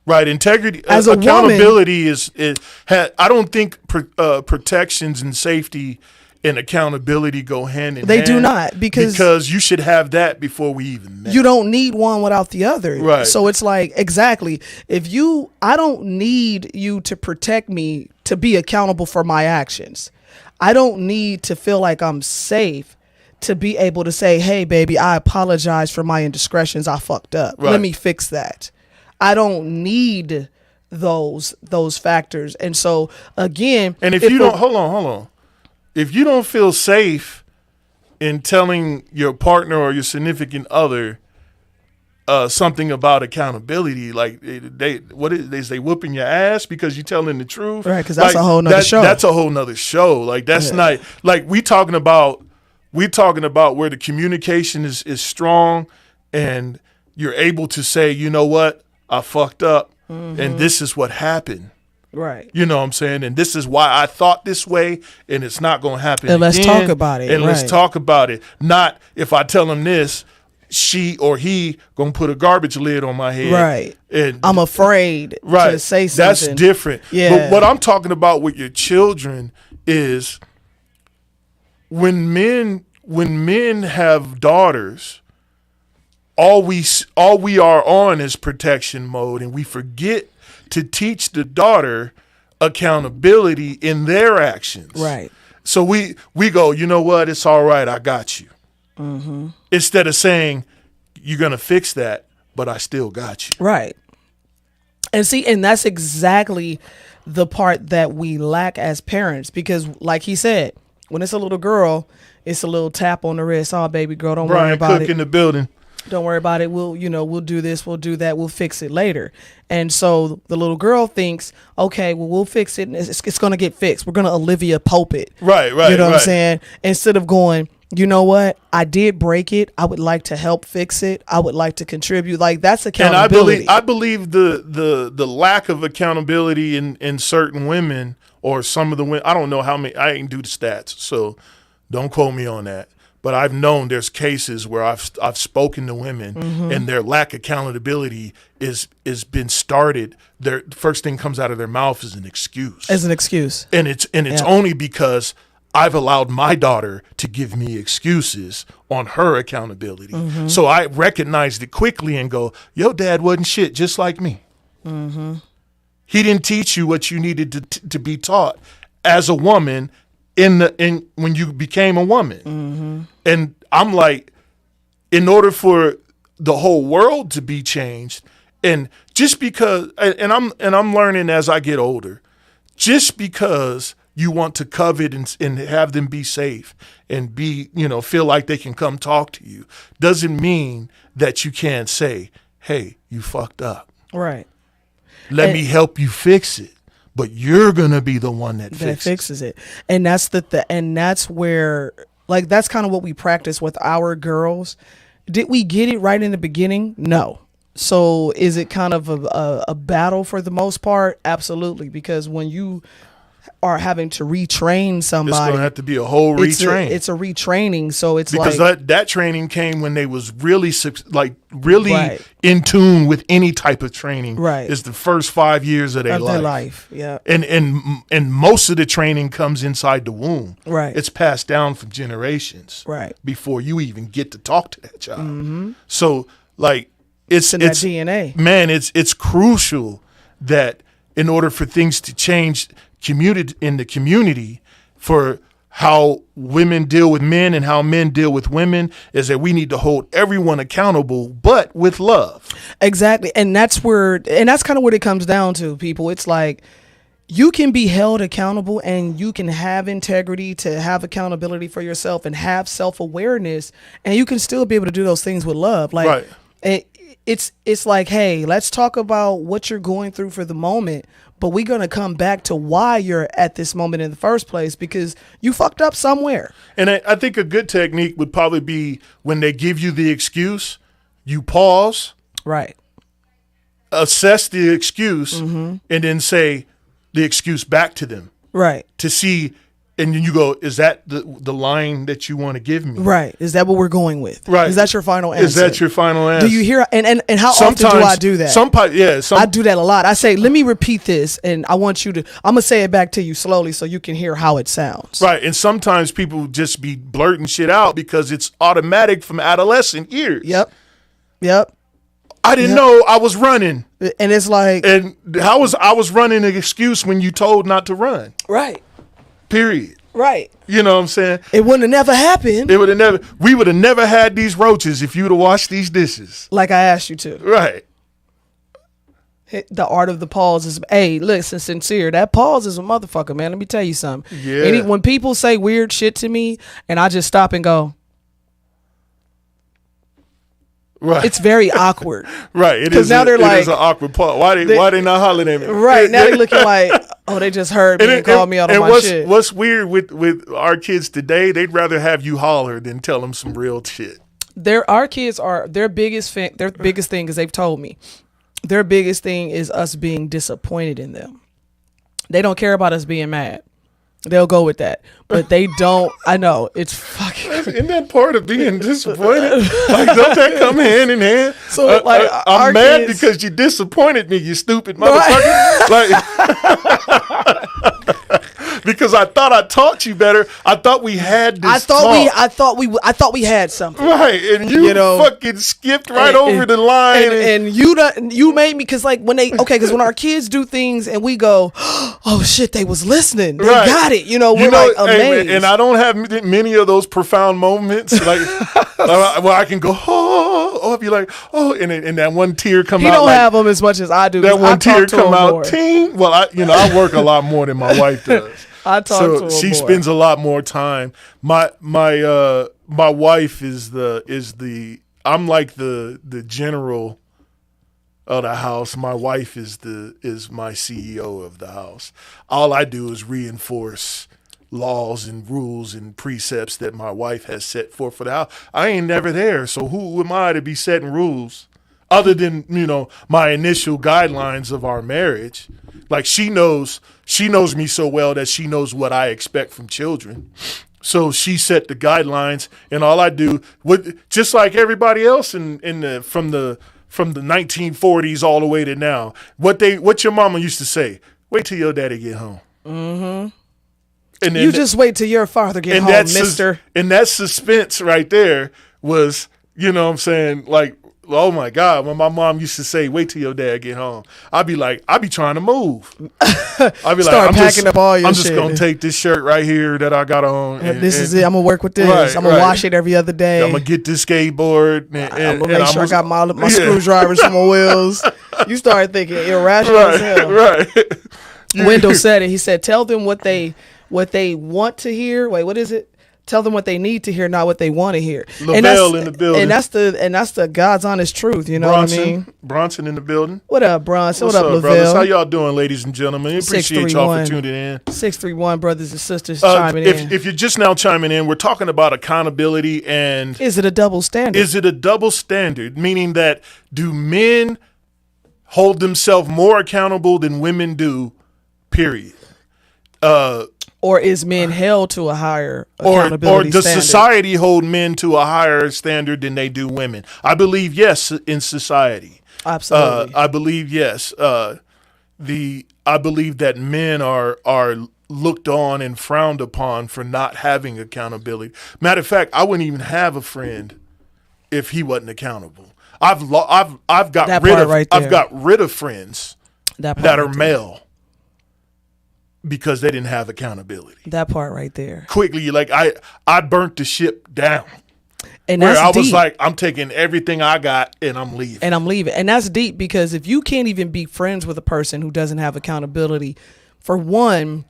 Right, integrity. As a accountability woman, I don't think protections and safety and accountability go hand in hand. They do not, because you should have that before we even met. You don't need one without the other. Right. So it's like, exactly. I don't need you to protect me to be accountable for my actions. I don't need to feel like I'm safe to be able to say, hey, baby, I apologize for my indiscretions. I fucked up. Right. Let me fix that. I don't need those factors. And so, again. And if you don't, hold on. If you don't feel safe in telling your partner or your significant other something about accountability, like they say whooping your ass because you're telling the truth, right? Because that's a whole nother show. That's a whole nother show. Like that's not like we talking about where the communication is strong and you're able to say, you know what, I fucked up, and this is what happened. Right. You know what I'm saying? And this is why I thought this way, and it's not going to happen and again. Let's talk about it. And let's talk about it. Not if I tell him this, she or he going to put a garbage lid on my head. Right. And I'm afraid to say something. That's different. Yeah. But what I'm talking about with your children is when men have daughters, all we are on is protection mode, and we forget to teach the daughter accountability in their actions. Right. So we go, you know what? It's all right. I got you. Mm-hmm. Instead of saying, you're going to fix that, but I still got you. Right. And that's exactly the part that we lack as parents, because like he said, when it's a little girl, it's a little tap on the wrist. Oh, baby girl, don't worry about Cook it. in the building. Don't worry about it. We'll do this. We'll do that. We'll fix it later. And so the little girl thinks, okay, well, we'll fix it. And it's going to get fixed. We're going to Olivia Pope it. Right. You know what I'm saying? Instead of going, you know what? I did break it. I would like to help fix it. I would like to contribute. Like, that's accountability. And I believe the lack of accountability in certain women, or some of the women, I don't know how many, I ain't do the stats, so don't quote me on that. But I've known there's cases where I've spoken to women, and their lack of accountability is been started. Their first thing comes out of their mouth is an excuse. As an excuse. And it's only because I've allowed my daughter to give me excuses on her accountability. Mm-hmm. So I recognized it quickly and go, your dad wasn't shit, just like me. Mm-hmm. He didn't teach you what you needed to be taught as a woman in when you became a woman. Mm-hmm. And I'm like, in order for the whole world to be changed, and just because, and I'm learning as I get older, just because you want to covet and have them be safe and be, feel like they can come talk to you, doesn't mean that you can't say, hey, you fucked up. Right. Let me help you fix it. But you're going to be the one that fixes it. And that's and that's where, like, that's kind of what we practice with our girls. Did we get it right in the beginning? No. So is it kind of a battle for the most part? Absolutely. Because when you are having to retrain somebody, it's going to have to be a whole retrain. It's a retraining. So it's because that training came when they was really Right. in tune with any type of training. Right. It's the first 5 years of their life. Yeah. And most of the training comes inside the womb. Right. It's passed down from generations. Right. Before you even get to talk to that child. Mm-hmm. So like it's in that DNA. Man, it's crucial that in order for things to change in the community, for how women deal with men and how men deal with women, is that we need to hold everyone accountable, but with love. Exactly. And that's kind of what it comes down to, people. It's like, you can be held accountable and you can have integrity to have accountability for yourself and have self-awareness, and you can still be able to do those things with love. Like, right. It's like, hey, let's talk about what you're going through for the moment, but we're going to come back to why you're at this moment in the first place, because you fucked up somewhere. And I think a good technique would probably be when they give you the excuse, you pause. Right. Assess the excuse, and then say the excuse back to them. Right. To see, and then you go, is that the line that you want to give me? Right. Is that what we're going with? Right. Is that your final answer? Is that your final answer? Do you hear? And how sometimes, often do I do that? I do that a lot. I say, let me repeat this, and I want you to, I'm going to say it back to you slowly so you can hear how it sounds. Right. And sometimes people just be blurting shit out because it's automatic from adolescent years. Yep. I didn't know I was running. And it's like, and I was running an excuse when you told not to run. Right. Period. Right. You know what I'm saying? It wouldn't have never happened. We would have never had these roaches if you'd have washed these dishes. Like I asked you to. Right. The art of the pause is, hey, listen, sincere. That pause is a motherfucker, man. Let me tell you something. Yeah. When people say weird shit to me and I just stop and go, right. It's very awkward. Right. It is. Now they're like, it is an awkward pause. Why they not hollering at me? Right. Now they're looking like, oh, they just heard me and called me out on my shit. What's weird with our kids today, they'd rather have you holler than tell them some real shit. Our kids are, their biggest thing, because they've told me, their biggest thing is us being disappointed in them. They don't care about us being mad. They'll go with that, but they don't. I know, it's fucking. Isn't that part of being disappointed? Like, don't that come hand in hand? So, like, I'm mad because you disappointed me, you stupid motherfucker. Like, because I thought I taught you better. I thought we had this. I thought we had something. Right, and you fucking skipped over the line. And you made me, because like because when our kids do things and we go, oh shit, they was listening. They got it. We're like amazed. And I don't have many of those profound moments. Like, well, I can go, I'll be like, and that one tear come out. You don't have them as much as I do. That one tear come out, ting. Well, I work a lot more than my wife does. I talk to her she more. spends a lot more time. My wife is I'm like the general of the house. My wife is my CEO of the house. All I do is reinforce laws and rules and precepts that my wife has set forth for the house. I ain't never there, so who am I to be setting rules other than my initial guidelines of our marriage? Like, she knows me so well that she knows what I expect from children. So she set the guidelines, and all I do, just like everybody else from the 1940s all the way to now, what your mama used to say: wait till your daddy get home. Mm-hmm. And then just wait till your father get home, mister. And that suspense right there was, what I'm saying, like, oh my God, when my mom used to say, wait till your dad get home, I'd be trying to move. I'd be start packing up all your shit. I'm just going to take this shirt right here that I got on. And this is it. I'm going to work with this. Right, I'm going to wash it every other day. I'm going to get this skateboard. I'm going to make sure I got my screwdrivers for my wheels. You started thinking irrational as hell. Right. Wendell said it. He said, "Tell them what they want to hear." Wait, what is it? Tell them what they need to hear, not what they want to hear. Lavelle in the building. And that's the God's honest truth. You know Bronson, what I mean? Bronson in the building. What up, Bronson? What's What up, brothers? Lavelle? How y'all doing, ladies and gentlemen? Appreciate y'all for tuning in. 631 brothers and sisters chiming in. If you're just now chiming in, we're talking about accountability and Is it a double standard? is it a double standard? Meaning that do men hold themselves more accountable than women do? Period. Or is men held to a higher Or accountability does standard? society hold men to a higher standard than they do women? I believe yes in society. Absolutely. I believe yes. I believe that men are looked on and frowned upon for not having accountability. Matter of fact, I wouldn't even have a friend if he wasn't accountable. I've got That rid part of right I've there. got rid of friends that part that are right there. male because they didn't have accountability. That part right there. Quickly, like I burnt the ship down. And Where that's I was deep. like, I'm taking everything I got and I'm leaving. And I'm leaving. And that's deep because if you can't even be friends with a person who doesn't have accountability, for one,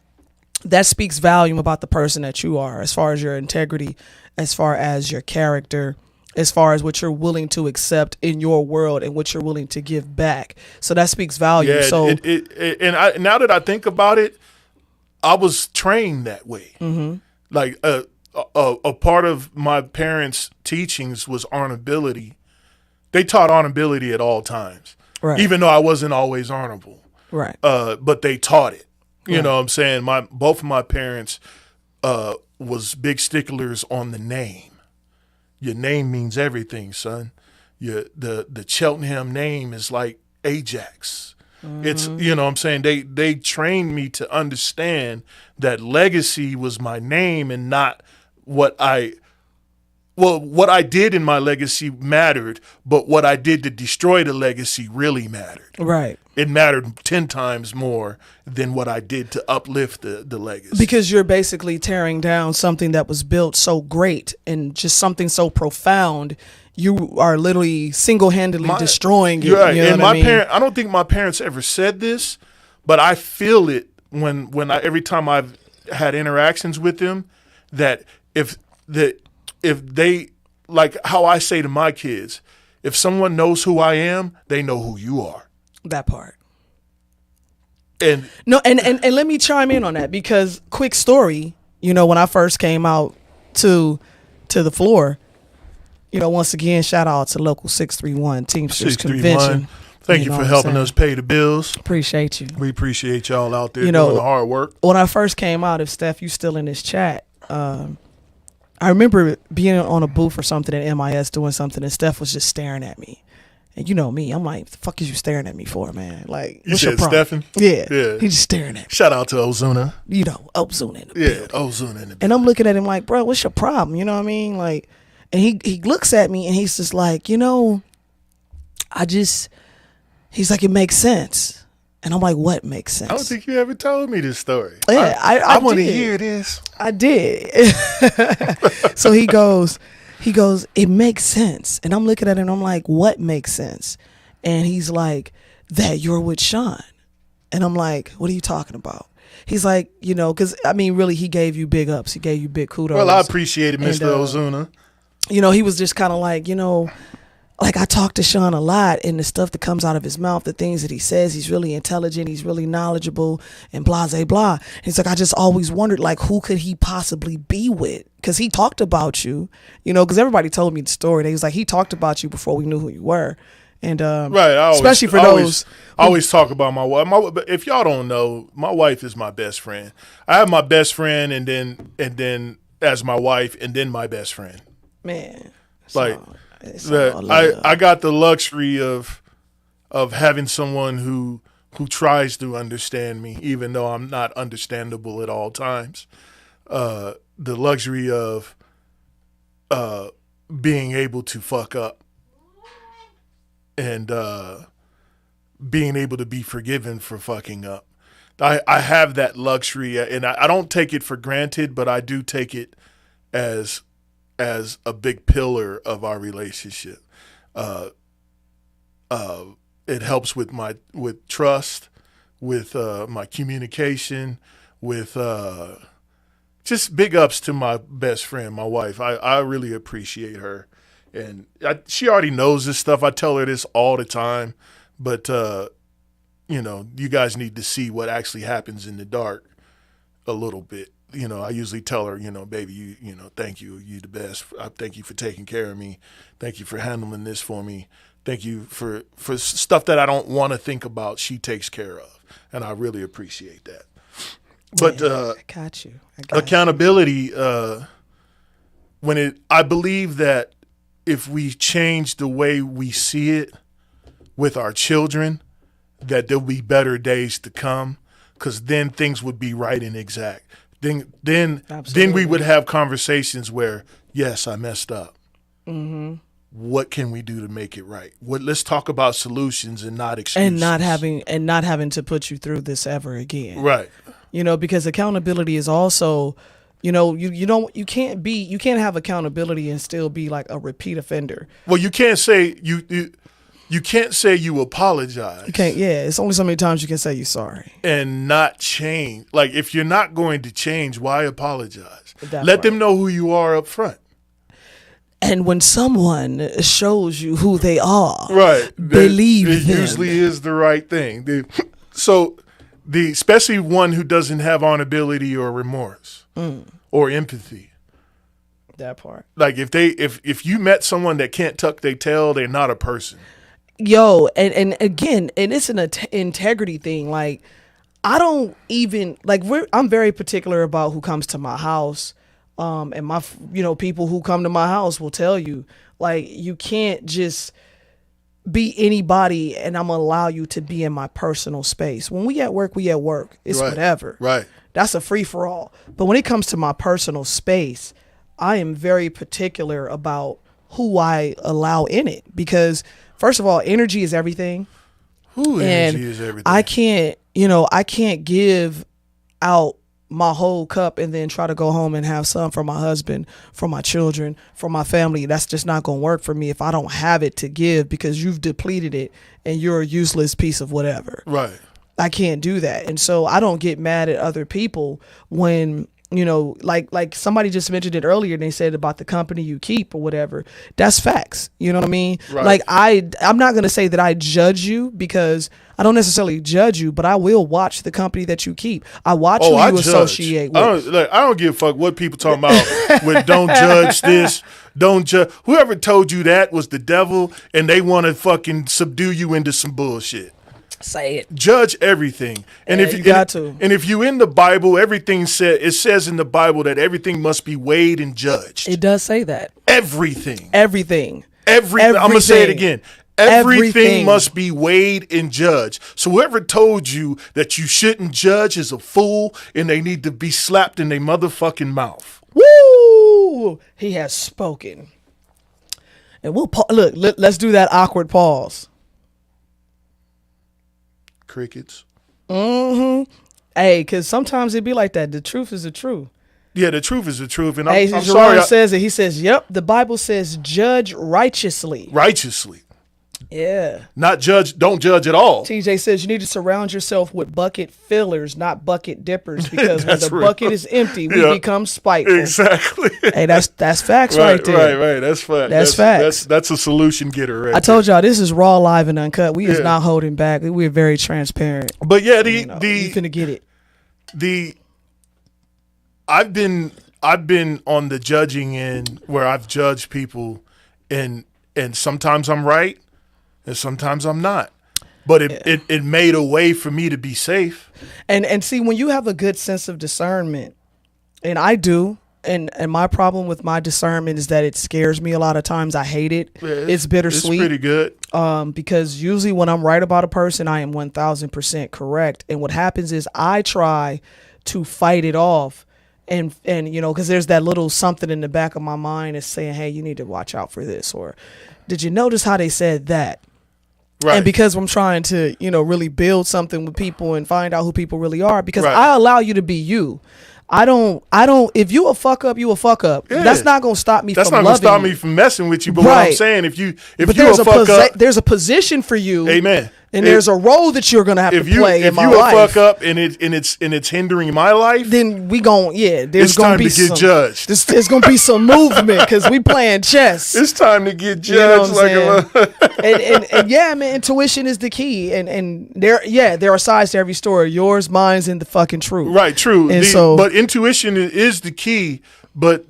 that speaks volume about the person that you are, as far as your integrity, as far as your character, as far as what you're willing to accept in your world and what you're willing to give back. So that speaks volume. Yeah, So now that I think about it, I was trained that way. Mm-hmm. Like a part of my parents' teachings was honorability. They taught honorability at all times, Right. even though I wasn't always honorable. right. But they taught it. You know what I'm saying? Both of my parents was big sticklers on the name. Your name means everything, son. The Cheltenham name is like Ajax. It's, you know what I'm saying? They trained me to understand that legacy was my name and not what I did in my legacy mattered, but what I did to destroy the legacy really mattered. Right. It mattered 10 times more than what I did to uplift the legacy. Because you're basically tearing down something that was built so great and just something so profound. You are literally single-handedly destroying it. You're right. You know And what I mean? I don't think my parents ever said this, but I feel it when every time I've had interactions with them, that if they, like how I say to my kids, if someone knows who I am, they know who you are. That part. And No, and let me chime in on that because quick story, you know, when I first came out to the floor, you know, once again, shout out to local 631 Teamsters 631, Convention. thank you know for what I'm helping saying? us pay the bills. Appreciate you. We appreciate y'all out there You know, doing the hard work. When I first came out, if Steph, you still in this chat, I remember being on a booth or something at MIS doing something and Steph was just staring at me. And you know me, I'm like, the fuck is you staring at me for, man? Like, You what's your said problem? Stephen? Yeah. Yeah. He's just staring at me. Shout out to Ozuna. You know, Ozuna in the Yeah, building. Ozuna in the And I'm looking at him like, bro, what's your problem? You know what I mean? Like, and he looks at me and he's just like, you know, he's like, it makes sense. And I'm like, what makes sense? I don't think you ever told me this story. Yeah, I want to did. hear this. I did. So he goes, it makes sense. And I'm looking at him and I'm like, what makes sense? And he's like, that you're with Sean. And I'm like, what are you talking about? He's like, you know, because I mean, really, he gave you big ups. He gave you big kudos. Well, I appreciate it, Mr. And, Ozuna. you know, he was just kind of like, you know, like I talk to Sean a lot and the stuff that comes out of his mouth, the things that he says, he's really intelligent, he's really knowledgeable and blah, blah, blah. He's like, I just always wondered, like, who could he possibly be with? Because he talked about you, you know, because everybody told me the story. They was like, he talked about you before we knew who you were. And Right, especially for those. I always talk about my wife. But if y'all don't know, my wife is my best friend. I have my best friend, and then as my wife, and then my best friend. Man. Like it's all love. I got the luxury of having someone who tries to understand me, even though I'm not understandable at all times. The luxury of being able to fuck up. And being able to be forgiven for fucking up. I have that luxury, and I don't take it for granted, but I do take it as a big pillar of our relationship. it helps with trust, with my communication, with just big ups to my best friend, my wife. I really appreciate her. And she already knows this stuff. I tell her this all the time. But, you guys need to see what actually happens in the dark a little bit. I usually tell her, baby, thank you. You're the best. I thank you for taking care of me. Thank you for handling this for me. Thank you for stuff that I don't want to think about. She takes care of. And I really appreciate that. But I got you. Accountability, I believe that if we change the way we see it with our children, that there'll be better days to come, because then things would be right and exact. Then we would have conversations where, yes, I messed up. Mm-hmm. What can we do to make it right? Let's talk about solutions and not excuses. And not having to put you through this ever again. Right. Because accountability is also, you can't have accountability and still be like a repeat offender. Well, you can't say you can't say you apologize. You can't. Yeah, it's only so many times you can say you're sorry and not change. Like, if you're not going to change, why apologize? Let them know who you are up front. And when someone shows you who they are, right, believe it them. Usually is the right thing. Especially one who doesn't have honorability or remorse or empathy. That part. Like, if you met someone that can't tuck their tail, they're not a person. Yo, and again, and it's an integrity thing. Like, I don't even I'm very particular about who comes to my house. And my, people who come to my house will tell you, like, you can't just be anybody and I'm gonna allow you to be in my personal space. When we at work, we at work. It's right. Whatever. Right. That's a free for all. But when it comes to my personal space, I am very particular about who I allow in it, because first of all, energy is everything. Energy is everything. I can't give out my whole cup and then try to go home and have some for my husband, for my children, for my family. That's just not going to work for me if I don't have it to give, because you've depleted it and you're a useless piece of whatever. Right. I can't do that. And so I don't get mad at other people when, like somebody just mentioned it earlier and they said about the company you keep or whatever. That's facts. You know what I mean? Right. Like, I'm not going to say that I judge you, because I don't necessarily judge you, but I will watch the company that you keep. I watch who you associate with. I don't give a fuck what people talking about with don't judge this, don't judge. Whoever told you that was the devil, and they want to fucking subdue you into some bullshit. Say it. Judge everything. And yeah, if you got to. And if you in the Bible, it says in the Bible that everything must be weighed and judged. It does say that. Everything. Everything. I'm going to say it again. Everything must be weighed and judged. So whoever told you that you shouldn't judge is a fool, and they need to be slapped in their motherfucking mouth. Woo! He has spoken. And we'll let's do that awkward pause. Crickets. Mm-hmm. Hey, because sometimes it be like that. The truth is the truth. Yeah, the truth is the truth. And I'm sorry. Jerome says it. He says, yep, the Bible says judge righteously. Righteously. Yeah. Not judge, don't judge at all. TJ says you need to surround yourself with bucket fillers, not bucket dippers, because when the bucket is empty, we become spiteful. Exactly. Hey, that's facts right there. Right. That's facts. That's facts. That's a solution getter right I told y'all, this is raw, live, and uncut. We is not holding back. We're very transparent. But yeah, you finna get it. I've been on the judging end where I've judged people, and sometimes I'm right and sometimes I'm not. But it made a way for me to be safe. And see, when you have a good sense of discernment, and I do, and my problem with my discernment is that it scares me a lot of times. I hate it. Yeah, it's bittersweet. It's pretty good. Because usually when I'm right about a person, I am 1000% correct. And what happens is I try to fight it off. And because there's that little something in the back of my mind that's saying, hey, you need to watch out for this. Or did you notice how they said that? Right. And because I'm trying to, really build something with people and find out who people really are, because I allow you to be you. I don't. If you a fuck up, you a fuck up. Yeah. That's not gonna stop me. That's from not gonna loving stop you. me from messing with you. But what I'm Right. saying, if you But a fuck up, there's a position for you. amen. And there's a role that you're gonna have to If you play in my a life. fuck up and it's hindering my life, Then we gon' there's it's gonna time be to get some, judged. There's gonna be some movement because we playing chess. It's time to get You know judged. what I'm saying? and yeah, man, intuition is the key. And there are sides to every story. Yours, mine's, and the fucking truth. Right, true. And But intuition is the key. But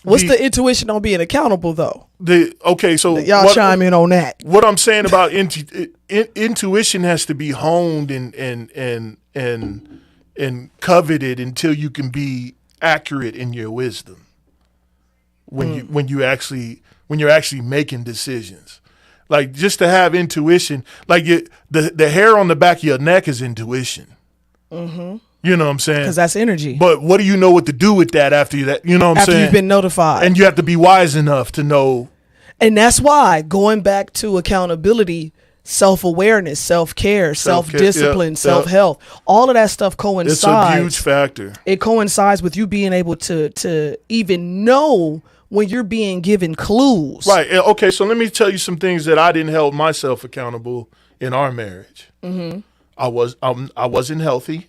what's the intuition on being accountable though? So Y'all chime in on that. What I'm saying about intuition has to be honed and coveted until you can be accurate in your wisdom. When you're actually making decisions, like just to have intuition, like the hair on the back of your neck is intuition. Mm-hmm. You know what I'm saying? Because that's energy. But what do you know what to do with that after that? You know what I'm After saying? you've been notified. And you have to be wise enough to know. And that's why going back to accountability, self-awareness, self-care, self-discipline, yeah. self-health, all of that stuff coincides. It's a huge factor. It coincides with you being able to even know when you're being given clues. Right. Okay, so let me tell you some things that I didn't hold myself accountable in our marriage. Mm-hmm. I wasn't healthy.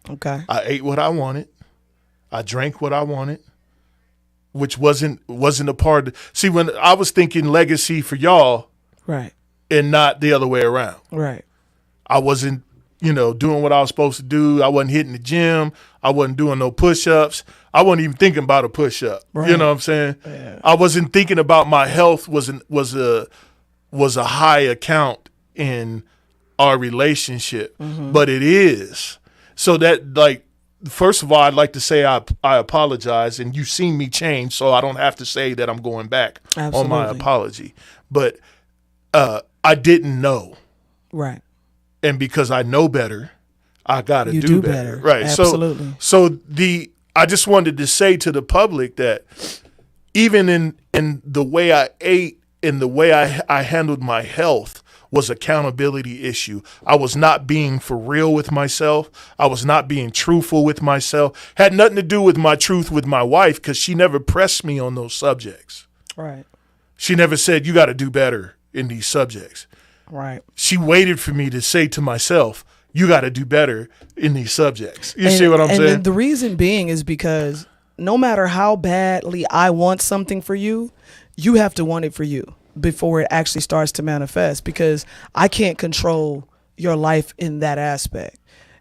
Okay. I ate what I wanted. I drank what I wanted, which wasn't a part. See, when I was thinking legacy for y'all, Right. and not the other way around. Right. I wasn't, doing what I was supposed to do. I wasn't hitting the gym. I wasn't doing no push-ups. I wasn't even thinking about a push-up. Right. You know what I'm saying? Yeah. I wasn't thinking about my health was a high account in our relationship, but it is. So that, like, first of all, I'd like to say I apologize, and you've seen me change, so I don't have to say that I'm going back on my Absolutely. apology. But I didn't know. Right. And because I know better, I got to You do do better. better. Right. Absolutely. So I just wanted to say to the public that even in the way I ate, in the way I handled my health, was accountability issue. I was not being for real with myself. I was not being truthful with myself. Had nothing to do with my truth with my wife, because she never pressed me on those subjects. Right. She never said, you got to do better in these subjects. Right. She waited for me to say to myself, you got to do better in these subjects. You see what I'm saying? And the reason being is because no matter how badly I want something for you, you have to want it for you before it actually starts to manifest, because I can't control your life in that aspect.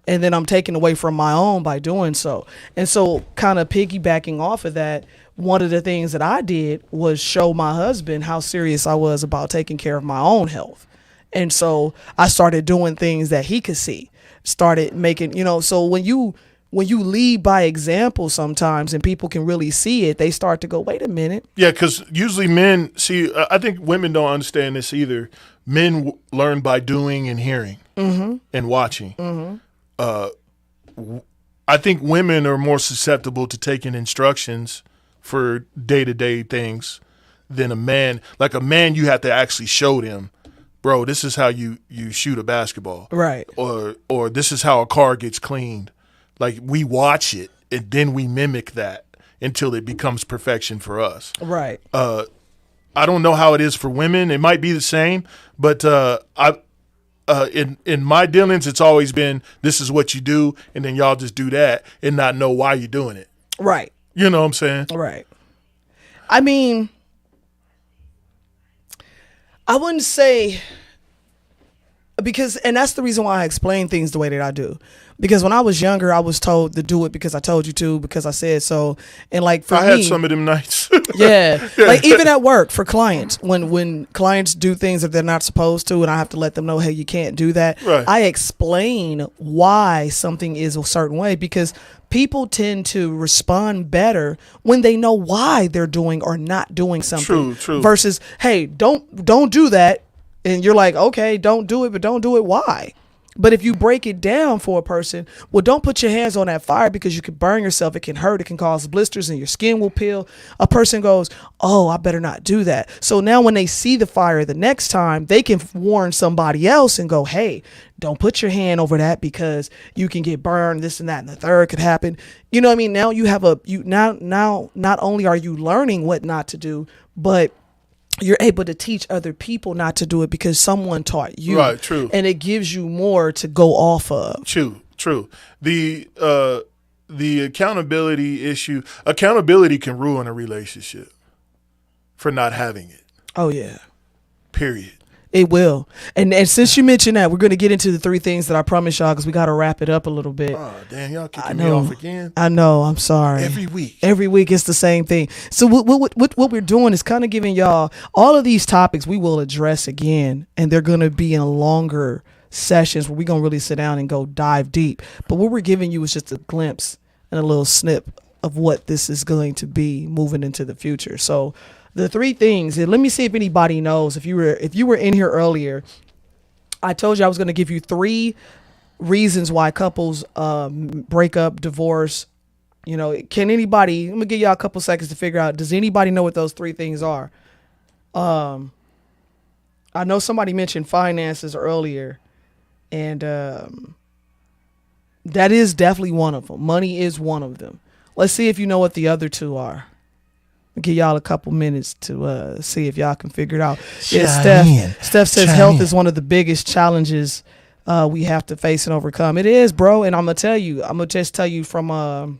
And then I'm taking away from my own by doing so. And so kind of piggybacking off of that, one of the things that I did was show my husband how serious I was about taking care of my own health. And so I started doing things that he could see, started making, so when you lead by example sometimes and people can really see it, they start to go, wait a minute. Yeah, because usually men see, I think women don't understand this either. Men learn by doing and hearing and watching. I think women are more susceptible to taking instructions for day-to-day things than a man. Like a man, you have to actually show them, bro, this is how you shoot a basketball. Right. Or this is how a car gets cleaned. Like, we watch it and then we mimic that until it becomes perfection for us. Right. I don't know how it is for women. It might be the same, but in my dealings, it's always been, this is what you do, and then y'all just do that and not know why you're doing it. Right. You know what I'm saying? Right. I mean, I wouldn't say, because, and that's the reason why I explain things the way that I do. Because when I was younger, I was told to do it because I told you to, because I said so. And like for me, I had some of them nights. yeah. Like even at work for clients, when clients do things that they're not supposed to, and I have to let them know, hey, you can't do that. Right. I explain why something is a certain way, because people tend to respond better when they know why they're doing or not doing something. True. Versus, hey, don't do that. And you're like, okay, don't do it, but don't do it. Why? But if you break it down for a person, well, don't put your hands on that fire because you can burn yourself. It can hurt. It can cause blisters and your skin will peel. A person goes, oh, I better not do that. So now when they see the fire the next time, they can warn somebody else and go, hey, don't put your hand over that because you can get burned. This and that and the third could happen. You know what I mean? Now you have now not only are you learning what not to do, but you're able to teach other people not to do it because someone taught you. Right, true. And it gives you more to go off of. True. The accountability can ruin a relationship for not having it. Oh, yeah. Period. It will. And since you mentioned that, we're going to get into the 3 things that I promised y'all because we got to wrap it up a little bit. Oh, damn, y'all kicking me off again? I know. I'm sorry. Every week it's the same thing. So what we're doing is kind of giving y'all all of these topics we will address again, and they're going to be in longer sessions where we're going to really sit down and go dive deep. But what we're giving you is just a glimpse and a little snip of what this is going to be moving into the future. So the 3 things, and let me see if anybody knows. If you were in here earlier, I told you I was going to give you 3 reasons why couples break up, divorce. You know, can anybody? I'm gonna give y'all a couple seconds to figure out. Does anybody know what those 3 things are? I know somebody mentioned finances earlier, and that is definitely one of them. Money is one of them. Let's see if you know what the other 2 are. Give y'all a couple minutes to see if y'all can figure it out. Yeah, Steph says health is one of the biggest challenges we have to face and overcome. It is, bro. And I'm gonna just tell you from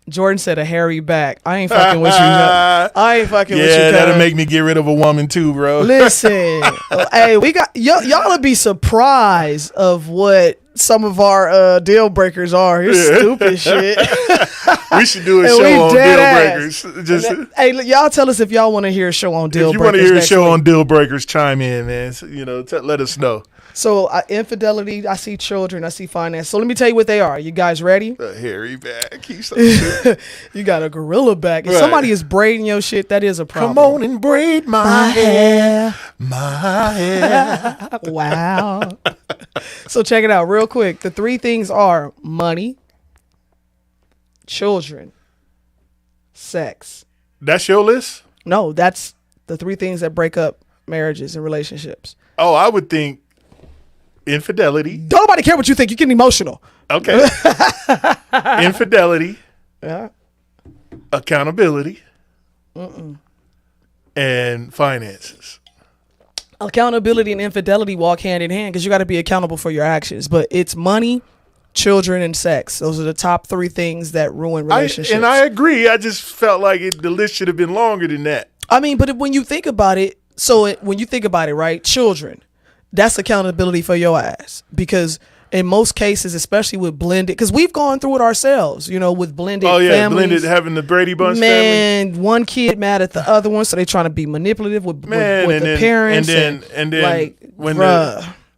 Jordan said a hairy back. I ain't fucking with you. I ain't fucking with you. Yeah, that'll make me get rid of a woman too, bro. Listen, hey, we got y'all will be surprised of what some of our deal breakers are. It's stupid shit. We should do a show on deal breakers. Hey, y'all tell us if y'all want to hear a show on deal breakers. If you want to hear a show on deal breakers, chime in, man. So, let us know. So infidelity, I see children, I see finance. So let me tell you what they are. You guys ready? A hairy back. He's so stupid. You got a gorilla back. If right. somebody is braiding your shit, that is a problem. Come on and braid my hair. My hair. Wow. So check it out real quick. The 3 things are money, children, sex. That's your list? No, that's the 3 things that break up marriages and relationships. Oh, I would think infidelity. Don't nobody care what you think. You're getting emotional. Okay. Infidelity. Yeah. Accountability. And finances. Accountability and infidelity walk hand in hand because you got to be accountable for your actions. But it's money, children, and sex. Those are the top 3 things that ruin relationships. And I agree. I just felt like the list should have been longer than that. I mean, but when you think about it, right, children, that's accountability for your ass. Because in most cases, especially with blended, because we've gone through it ourselves, with blended families. Blended, having the Brady Bunch family. Man, one kid mad at the other one, so they trying to be manipulative with the parents. And then like,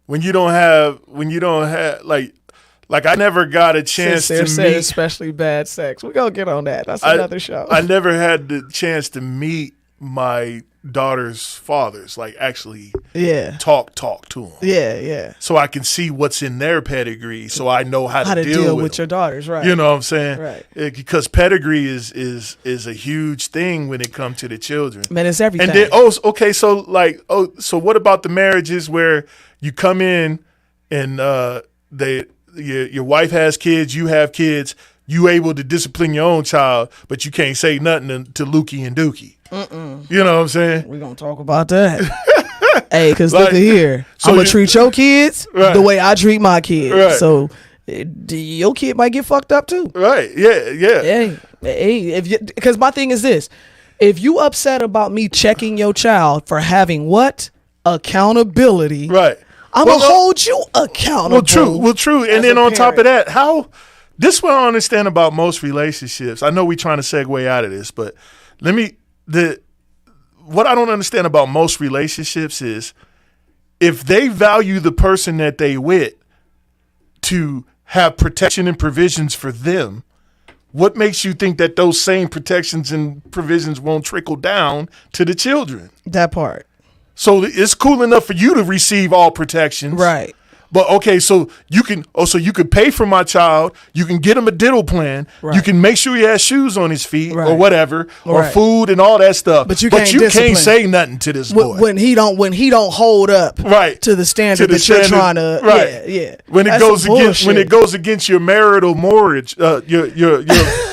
when you don't have like I never got a chance to meet, especially bad sex. We're gonna get on that. That's another show. I never had the chance to meet my daughter's fathers, like actually talk to them. Yeah. So I can see what's in their pedigree, so I know how to deal with your daughters, right? You know what I'm saying? Right. Because pedigree is a huge thing when it comes to the children. Man, it's everything. And then so what about the marriages where you come in and your wife has kids, you have kids, you able to discipline your own child, but you can't say nothing to Lukey and Dookie. You know what I'm saying? We're going to talk about that. Hey, because look at here. So I'm going to treat your kids the way I treat my kids. Right. So your kid might get fucked up too. Right. Yeah. Hey, because my thing is this. If you upset about me checking your child for having what? Accountability. Right. I'm going to hold you accountable. Well, true. And then on top of that, this is what I don't understand about most relationships. I know we're trying to segue out of this, but what I don't understand about most relationships is if they value the person that they with to have protection and provisions for them, what makes you think that those same protections and provisions won't trickle down to the children? That part. So it's cool enough for you to receive all protections. Right. But okay, so you can pay for my child. You can get him a dental plan. Right. You can make sure he has shoes on his feet or Right. whatever, or Right. food and all that stuff. But you can't can't say nothing to this boy when he don't hold up right to the standard to the that you're standard, trying to right. yeah. When it That's goes some against bullshit. your marital mortgage, your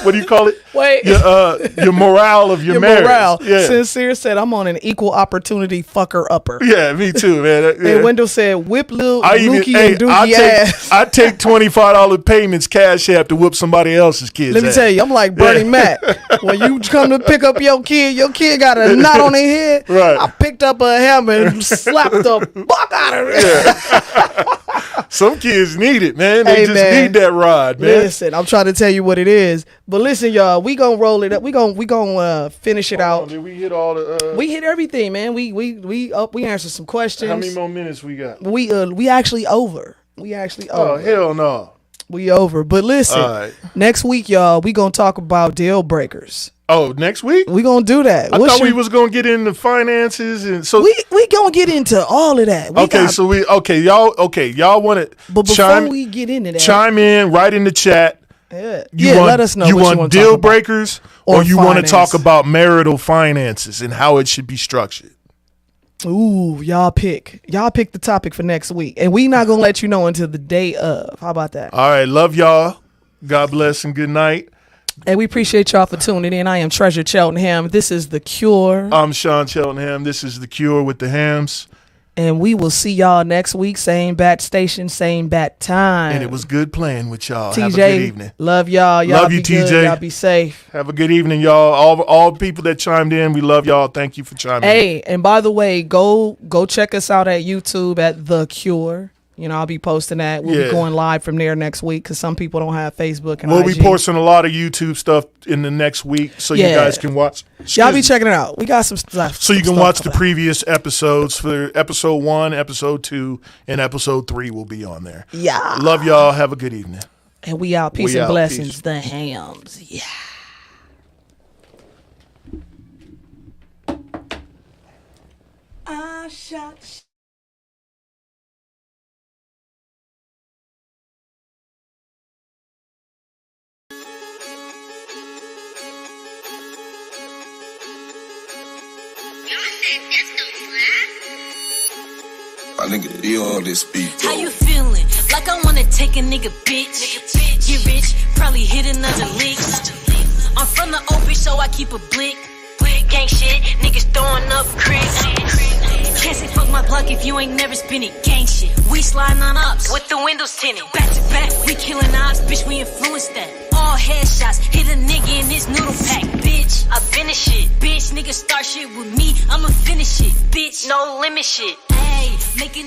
what do you call it? Wait. Your morale of your marriage. Morale. Yeah. Sincere said, I'm on an equal opportunity fucker upper. Yeah, me too, man. Yeah. And Wendell said, whip Lil Lukey and Dookie ass. I take $25 payments cash app to whoop somebody else's kids. Let me tell you, I'm like Bernie Mac. When you come to pick up your kid got a knot on their head. Right. I picked up a hammer and slapped the fuck out of it. Some kids need it, man. They Hey, just man. need that rod, man. Listen, I'm trying to tell you what it is. But listen, y'all, we gonna roll it up. We gonna finish it out. Did we hit all the? We hit everything, man. We answered some questions. How many more minutes we got? We actually over. We actually Oh over. hell no! We over. But listen, All right. next week, y'all, we gonna talk about deal breakers. Oh, next week? We gonna do that. I thought we was gonna get into finances and so. We gonna get into all of that. Y'all want to? But before we get into that, chime in, write in the chat. let us know. You what want wanna deal talk about. breakers, Or or you want to finance. talk about marital finances and how it should be structured? Ooh, y'all pick the topic for next week, and we not gonna let you know until the day of. How about that? All right, love y'all. God bless and good night. And we appreciate y'all for tuning in. I am Treasure Cheltenham. This is The Cure, I'm Sean Cheltenham. This is The Cure with the Hams. and we will see y'all next week. Same bat station, same bat time. And it was good playing with y'all. TJ, Have a good evening. love y'all. Y'all Love be you, good. TJ. Y'all be safe. Have a good evening, y'all. All people that chimed in, we love y'all. Thank you for chiming in. Hey, and by the way, go check us out at YouTube at The Cure. You know, I'll be posting that. We'll Yeah. be going live from there next week because some people don't have Facebook and We'll IG. be posting a lot of YouTube stuff in the next week so you Yeah. guys can watch. Y'all be checking it out. We got some stuff. So you some can watch stuff the coming. previous episodes for episode 1, episode 2, and episode 3 will be on there. Yeah. Love y'all. Have a good evening. And we out. Peace We and out. blessings. Peace. The Hams. Yeah. I shot. My nigga, you on this beat. How you feeling? Like I wanna take a nigga bitch. Get rich, probably hit another lick. I'm from the open, so I keep a blick. Gang shit, niggas throwing up cribs. Can't say fuck my block if you ain't never spin it. Gang shit, we sliding on ups with the windows tinted. Back to back, we killing odds, bitch, we influenced that. All headshots, hit a nigga in his noodle pack, bitch. I finish shit, bitch, niggas start shit with me, I'ma finish it, bitch. No limit shit, ayy, making